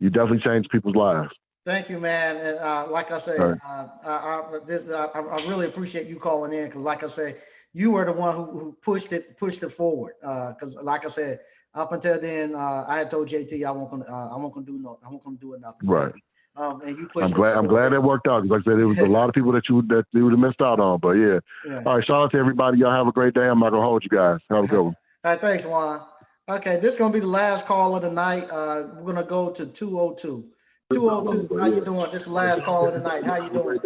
definitely changed people's lives. Thank you, man. And like I said, I really appreciate you calling in, because, like I said, you were the one who pushed it forward. Because, like I said, up until then, I had told JT I won't gonna do nothing. Right. And you pushed. I'm glad it worked out. Like I said, it was a lot of people that you would have missed out on. But yeah. All right, shout out to everybody. Y'all have a great day. I'm not gonna hold you guys. Have a good one. All right, thanks, Juan. Okay, this is gonna be the last call of the night. We're gonna go to 202. 202. How you doing? This is the last call of the night. How you doing?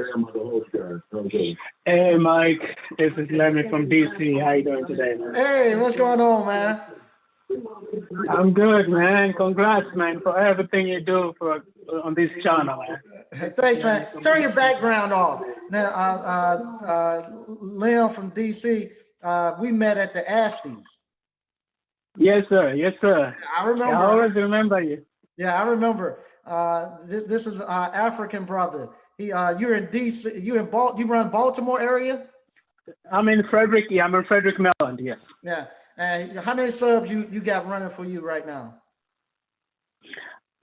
Hey, Mike. This is Lemmy from DC. How you doing today, man? Hey, what's going on, man? I'm good, man. Congrats, man, for everything you do on this channel, man. Thanks, man. Turn your background off. Now, Lem from DC, we met at the Asties. Yes, sir. Yes, sir. I remember. I always remember you. Yeah, I remember. This is African brother. You're in DC. You run Baltimore area? I'm in Frederick. Yeah, I'm in Frederick, Maryland. Yes. Yeah. And how many subs you got running for you right now?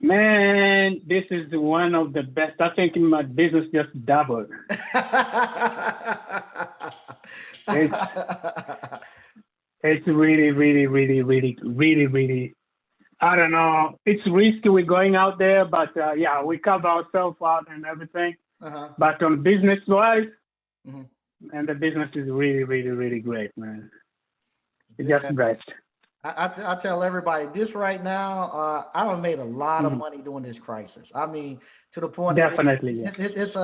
Man, this is one of the best. I think my business just doubled. It's really, really, really, really, really, really, I don't know. It's risky. We're going out there, but yeah, we cover ourselves out and everything. But on business-wise, and the business is really, really, really great, man. It's just blessed. I tell everybody this right now. I have made a lot of money during this crisis. I mean, to the point Definitely, it's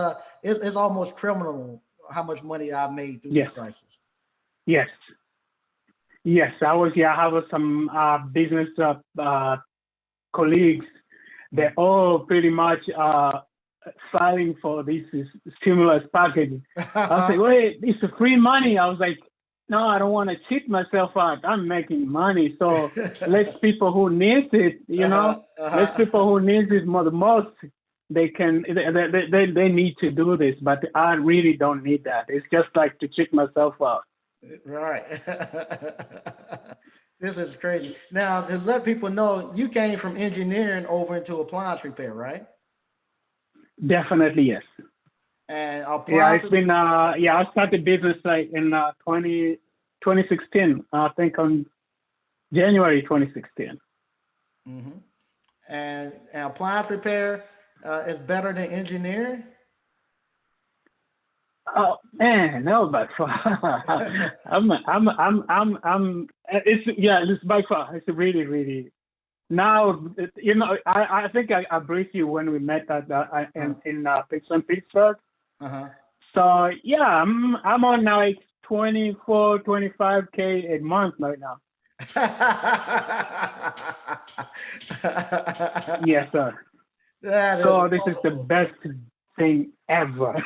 almost criminal how much money I've made through this crisis. Yes. I have some business colleagues. They're all pretty much filing for this stimulus package. I was like, wait, it's free money. I was like, no, I don't want to cheat myself out. I'm making money. So let people who need it, let people who need it the most, they need to do this. But I really don't need that. It's just like to cheat myself out. Right. This is crazy. Now, to let people know, you came from engineering over into appliance repair, right? Definitely, yes. And it's been I started business like in 2016. I think on January 2016. Mm-hmm. And appliance repair is better than engineering? Oh man, no, by far. It's by far. It's really. Now, I think I briefed you when we met at in Pittsburgh. So yeah, I'm on now like 24, 25K a month right now. Yes, sir. So this is the best thing ever.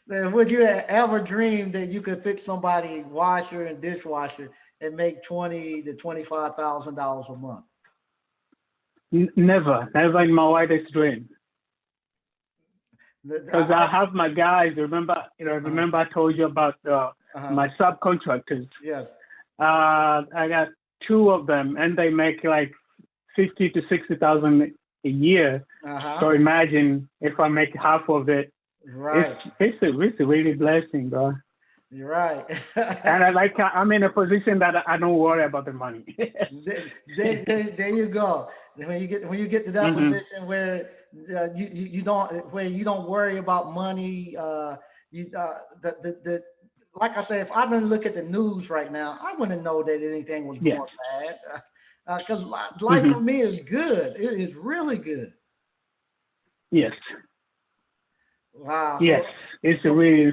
Would you ever dream that you could fix somebody's washer and dishwasher and make $20,000 to $25,000 a month? Never in my wildest dream. Because I have my guys. Remember I told you about my subcontractors. Yes. I got 2 of them, and they make like 50 to 60,000 a year. So imagine if I make half of it. Right. It's a really blessing, bro. You're right. And I'm in a position that I don't worry about the money. there you go. When you get to that position where you don't worry about money, like I said, if I didn't look at the news right now, I wouldn't know that anything was going bad. Because life for me is good. It is really good. Yes. Wow. Yes, it's really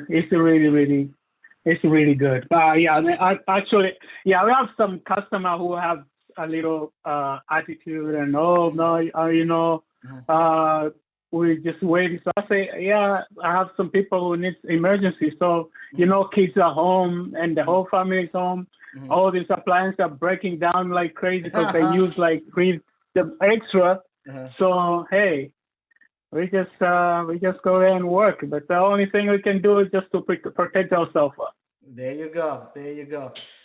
good. We have some customer who have a little attitude and we just waiting. So I say, I have some people who need emergency. So kids are home and the whole family is home. All these appliances are breaking down like crazy because they use like the extra. So hey, we just go there and work. But the only thing we can do is just to protect ourselves. There you go.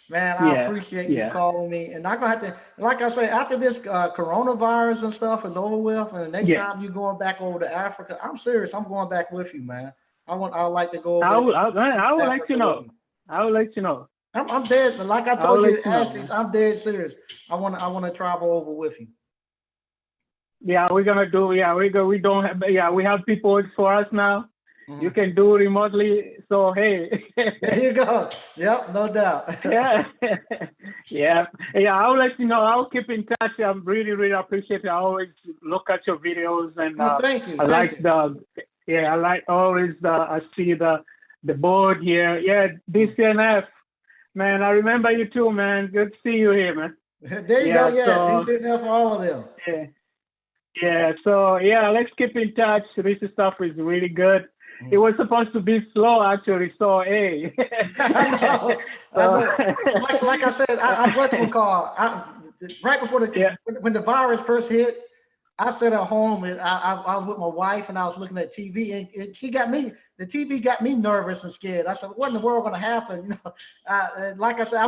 Man, I appreciate you calling me. And I'm gonna have to, like I say, after this coronavirus and stuff is over with, and the next time you're going back over to Africa, I'm serious. I'm going back with you, man. I'd like to go over. I will let you know. I will let you know. I'm dead. Like I told you, Ashley, I'm dead serious. I want to travel over with you. Yeah, we're gonna do. Yeah, we don't have. Yeah, we have people work for us now. You can do it remotely. So hey. There you go. Yep, no doubt. Yeah. I'll let you know. I'll keep in touch. I'm really appreciate it. I always look at your videos and thank you. I like always I see the board here. Yeah, DCNF. Man, I remember you too, man. Good to see you here, man. There you go. Yeah, DCNF for all of them. Yeah. So let's keep in touch. This stuff is really good. It was supposed to be slow, actually. So, hey. I know. Like I said, I went to a call right before when the virus first hit. I sat at home and I was with my wife and I was looking at TV and the TV got me nervous and scared. I said, what in the world going to happen? Like I said, I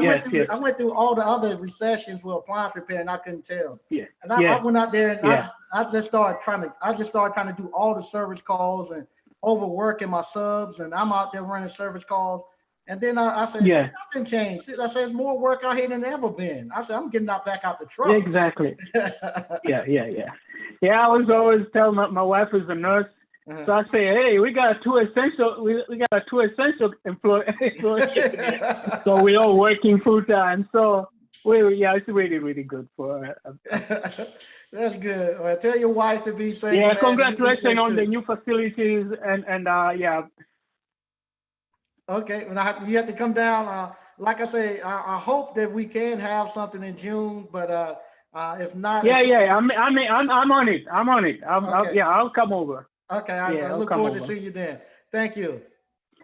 went through all the other recessions with appliance repair and I couldn't tell. And I went out there and I just started trying to do all the service calls and overworking my subs, and I'm out there running service calls. And then I said, nothing changed. I said, there's more work out here than ever been. I said, I'm getting back out the truck. Exactly. Yeah. I was always telling my wife is a nurse. So I say, hey, we got two essential employees. So we all working full time. So it's really, really good for That's good. Well, tell your wife to be safe. Yeah, man, congratulations on the new facilities and yeah. Okay, now you have to come down. Like I say, I hope that we can have something in June, but if not, Yeah. I'm on it. Okay. I'll come over. Okay, I look forward to seeing you then. Thank you.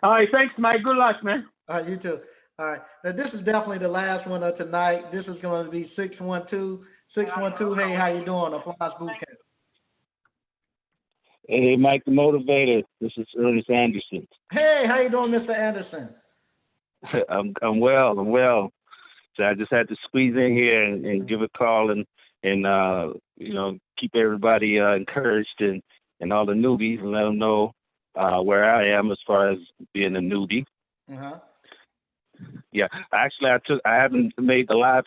All right, thanks, Mike. Good luck, man. All right, you too. All right, now this is definitely the last one of tonight. This is going to be 612. 612. Hey, how you doing? Appliance Boot Camp. Hey, Mike the Motivator. This is Ernest Anderson. Hey, how you doing, Mr. Anderson? I'm well. I'm well. So I just had to squeeze in here and give a call and keep everybody encouraged and all the newbies and let them know where I am as far as being a newbie. Uh-huh. Yeah, actually, I haven't made the live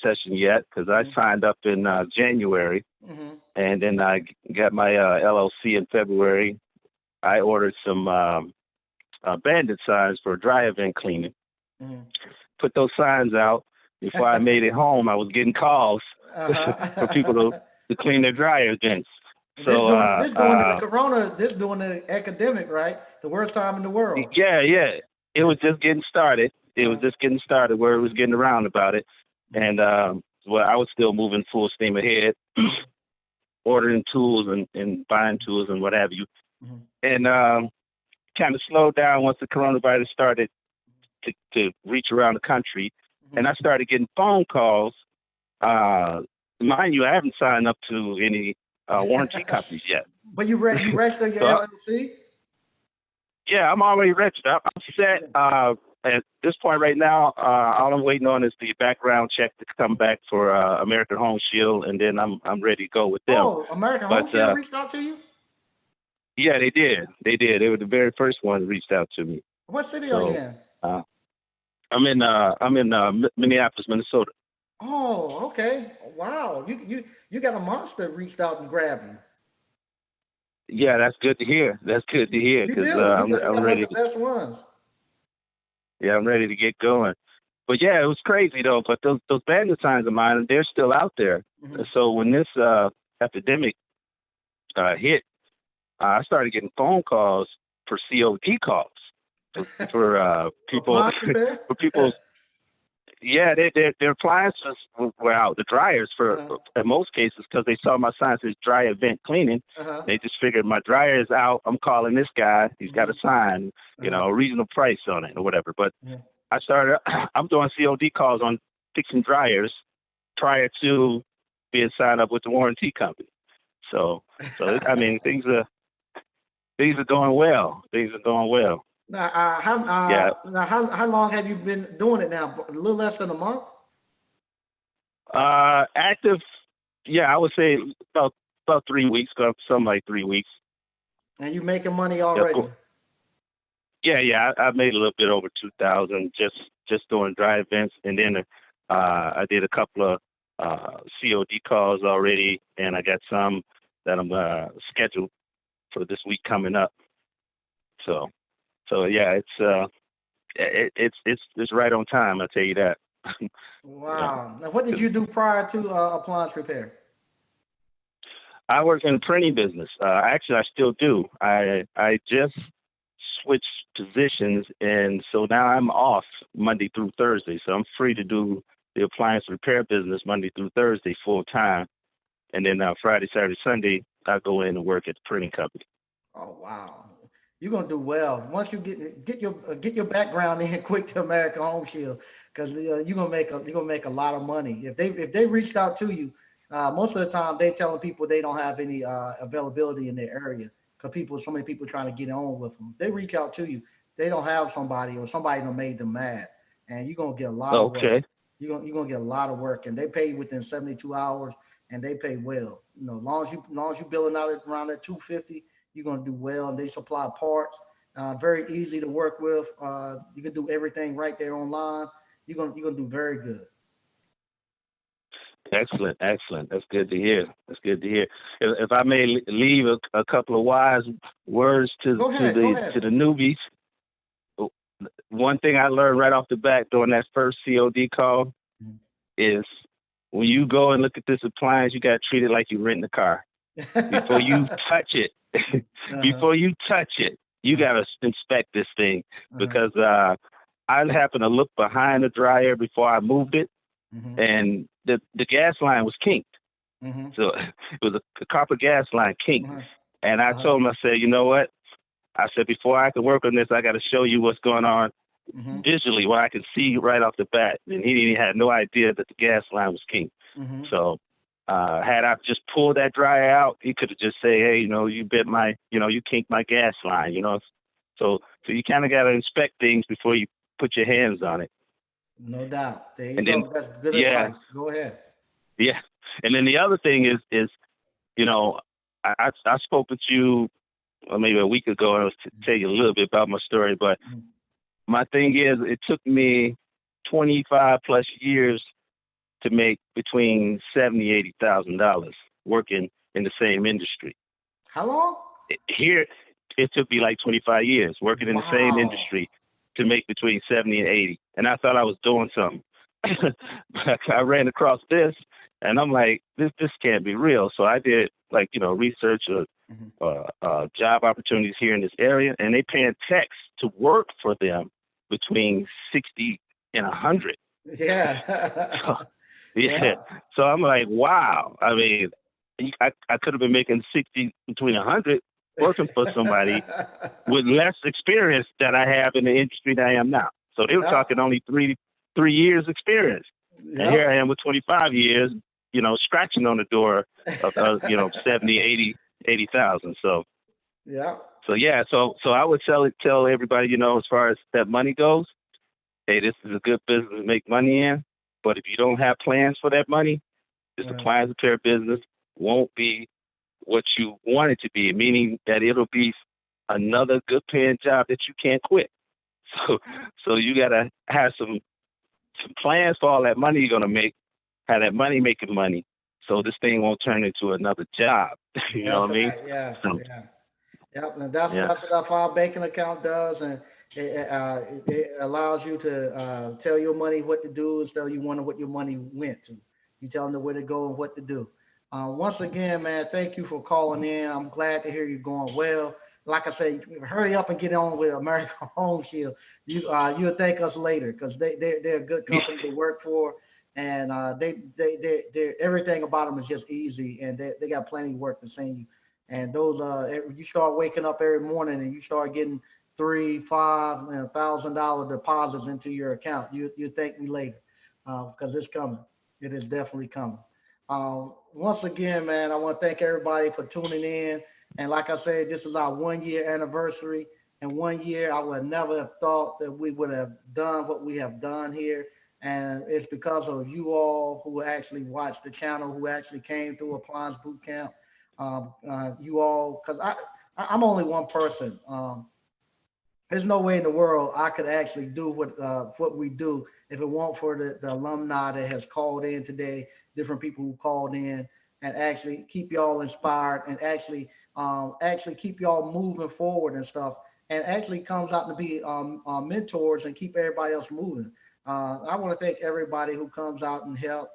session yet because I signed up in January, and then I got my LLC in February. I ordered some bandit signs for dry event cleaning. Put those signs out. Before I made it home, I was getting calls for people to clean their dry events. So this during the corona, this during the epidemic, right? The worst time in the world. Yeah. It was just getting started. It was just getting started where it was getting around about it. And I was still moving full steam ahead, ordering tools and buying tools and what have you. And kind of slowed down once the coronavirus started to reach around the country. And I started getting phone calls. Mind you, I haven't signed up to any warranty companies yet. But you registered your LLC? Yeah, I'm already registered. I'm set. At this point right now, all I'm waiting on is the background check to come back for American Home Shield, and then I'm ready to go with them. Oh, American Home Shield reached out to you? Yeah, they did. They were the very first one that reached out to me. What city are you in? I'm in Minneapolis, Minnesota. Oh, okay. Wow, you got a monster reached out and grabbed you. Yeah, that's good to hear. That's good to hear because I'm ready. The best ones. Yeah, I'm ready to get going. But yeah, it was crazy though. But those bandit signs of mine, they're still out there. So when this epidemic hit, I started getting phone calls for COD calls for people for people. Yeah, their appliances were out. The dryers in most cases because they saw my sign says dry event cleaning. They just figured my dryer is out. I'm calling this guy. He's got a sign, a reasonable price on it or whatever. But I'm doing COD calls on fixing dryers prior to being signed up with the warranty company. So I mean things are going well. Things are going well. Now, how long have you been doing it now? A little less than a month? Active, yeah, I would say about 3 weeks, something like 3 weeks. And you making money already? Yeah, I made a little bit over 2,000 just doing dry events, and then I did a couple of COD calls already, and I got some that I'm scheduled for this week coming up. So yeah, it's right on time. I'll tell you that. Wow. Now, what did you do prior to appliance repair? I work in the printing business. Actually, I still do. I just switched positions, and so now I'm off Monday through Thursday. So I'm free to do the appliance repair business Monday through Thursday full time, and then Friday, Saturday, Sunday I go in and work at the printing company. Oh wow. You're gonna do well once you get your background in quick to American Home Shield, because you're gonna make a lot of money. If they reached out to you, most of the time they telling people they don't have any availability in their area because so many people trying to get on with them. If they reach out to you, they don't have somebody or somebody that made them mad, and you're gonna get a lot of work. You're gonna get a lot of work, and they pay within 72 hours, and they pay well. As long as you billing out around that 250. You're going to do well, and they supply parts. Very easy to work with. You can do everything right there online. You're going to do very good. Excellent, excellent. That's good to hear. That's good to hear. If I may leave a couple of wise words to the newbies, one thing I learned right off the bat during that first COD call is when you go and look at this appliance, you got to treat it like you're renting a car. Before you touch it, you got to inspect this thing because I happened to look behind the dryer before I moved it, and the gas line was kinked. So it was a copper gas line kinked. And I told him, I said, you know what? I said, before I can work on this, I got to show you what's going on visually, what I can see right off the bat. And he had no idea that the gas line was kinked. So had I just pulled that dryer out, he could have just said, hey, you bit my, you kinked my gas line, So you kind of got to inspect things before you put your hands on it. No doubt. There you go. That's good advice. Go ahead. Yeah. And then the other thing is I spoke with you maybe a week ago, and I was to tell you a little bit about my story, but my thing is it took me 25 plus years to make between $70,000-$80,000 working in the same industry. How long? Here, it took me like 25 years working in the same industry to make between 70 and 80. And I thought I was doing something. But I ran across this, and I'm like, this can't be real. So I did research job opportunities here in this area, and they paying techs to work for them between 60 and 100. Yeah. So I'm like, wow. I mean, I could have been making 60 between 100 working for somebody with less experience that I have in the industry that I am now. So they were talking only three years experience. And here I am with 25 years, scratching on the door of 70, 80,000. So So I would tell everybody, as far as that money goes, hey, this is a good business to make money in. But if you don't have plans for that money, this appliance repair business won't be what you want it to be, meaning that it'll be another good paying job that you can't quit. So you got to have some plans for all that money you're going to make, have that money making money, so this thing won't turn into another job. You know what I mean? Yep, and that's what our file banking account does, and it allows you to tell your money what to do instead of you wondering what your money went to. You tell them where to go and what to do. Once again, man, thank you for calling in. I'm glad to hear you going well. Like I said, hurry up and get on with American Home Shield. You'll thank us later because they're a good company to work for, and they everything about them is just easy, and they got plenty of work to send you. And those you start waking up every morning and you start getting $3,000, $5,000, $1,000 deposits into your account. You thank me later because it's coming. It is definitely coming. Once again, man, I want to thank everybody for tuning in. And like I said, this is our 1 year anniversary. And 1 year, I would never have thought that we would have done what we have done here. And it's because of you all who actually watched the channel, who actually came through Appliance Boot Camp. You all, because I'm only one person. There's no way in the world I could actually do what we do if it weren't for the alumni that has called in today, different people who called in, and actually keep y'all inspired and actually keep y'all moving forward and stuff, and actually comes out to be mentors and keep everybody else moving. I want to thank everybody who comes out and help,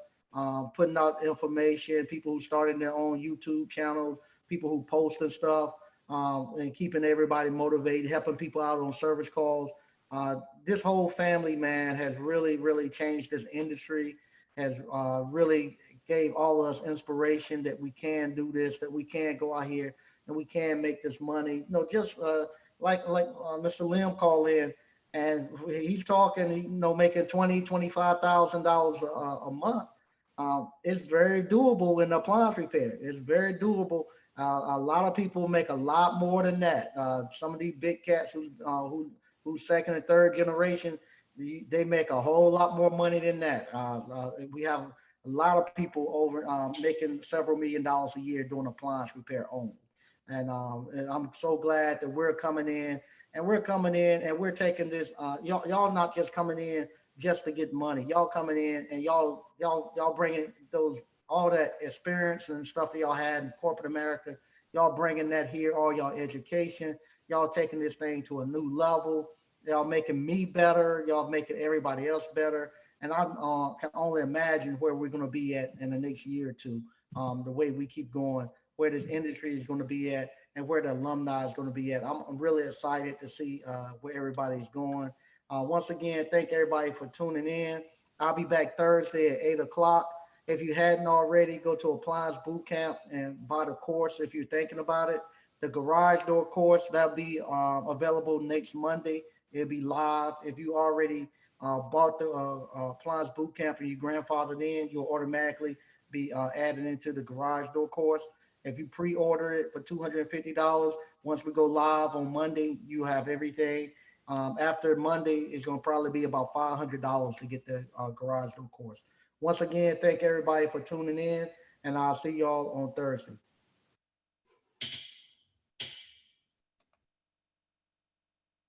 putting out information, people who started their own YouTube channels, people who post and stuff, and keeping everybody motivated, helping people out on service calls. This whole family, man, has really, really changed this industry, has really gave all of us inspiration that we can do this, that we can go out here and we can make this money. Just like Mr. Lim called in, and he's talking, making $20,000-$25,000 a month. It's very doable in appliance repair. It's very doable. A lot of people make a lot more than that. Some of these big cats who second and third generation, they make a whole lot more money than that. We have a lot of people over making several $1 million a year doing appliance repair only. And I'm so glad that we're coming in and we're taking this. Y'all not just coming in just to get money. Y'all coming in and y'all bringing all that experience and stuff that y'all had in corporate America. Y'all bringing that here, all y'all education. Y'all taking this thing to a new level. Y'all making me better. Y'all making everybody else better. And I can only imagine where we're going to be at in the next year or two. The way we keep going, where this industry is going to be at, and where the alumni is going to be at. I'm really excited to see where everybody's going. Once again, thank everybody for tuning in. I'll be back Thursday at 8 o'clock. If you hadn't already, go to Appliance Bootcamp and buy the course if you're thinking about it. The garage door course, that'll be available next Monday. It'll be live. If you already bought the Appliance Bootcamp and you grandfathered in, you'll automatically be added into the garage door course. If you pre-order it for $250, once we go live on Monday, you have everything. After Monday, it's going to probably be about $500 to get the garage door course. Once again, thank everybody for tuning in, and I'll see y'all on Thursday.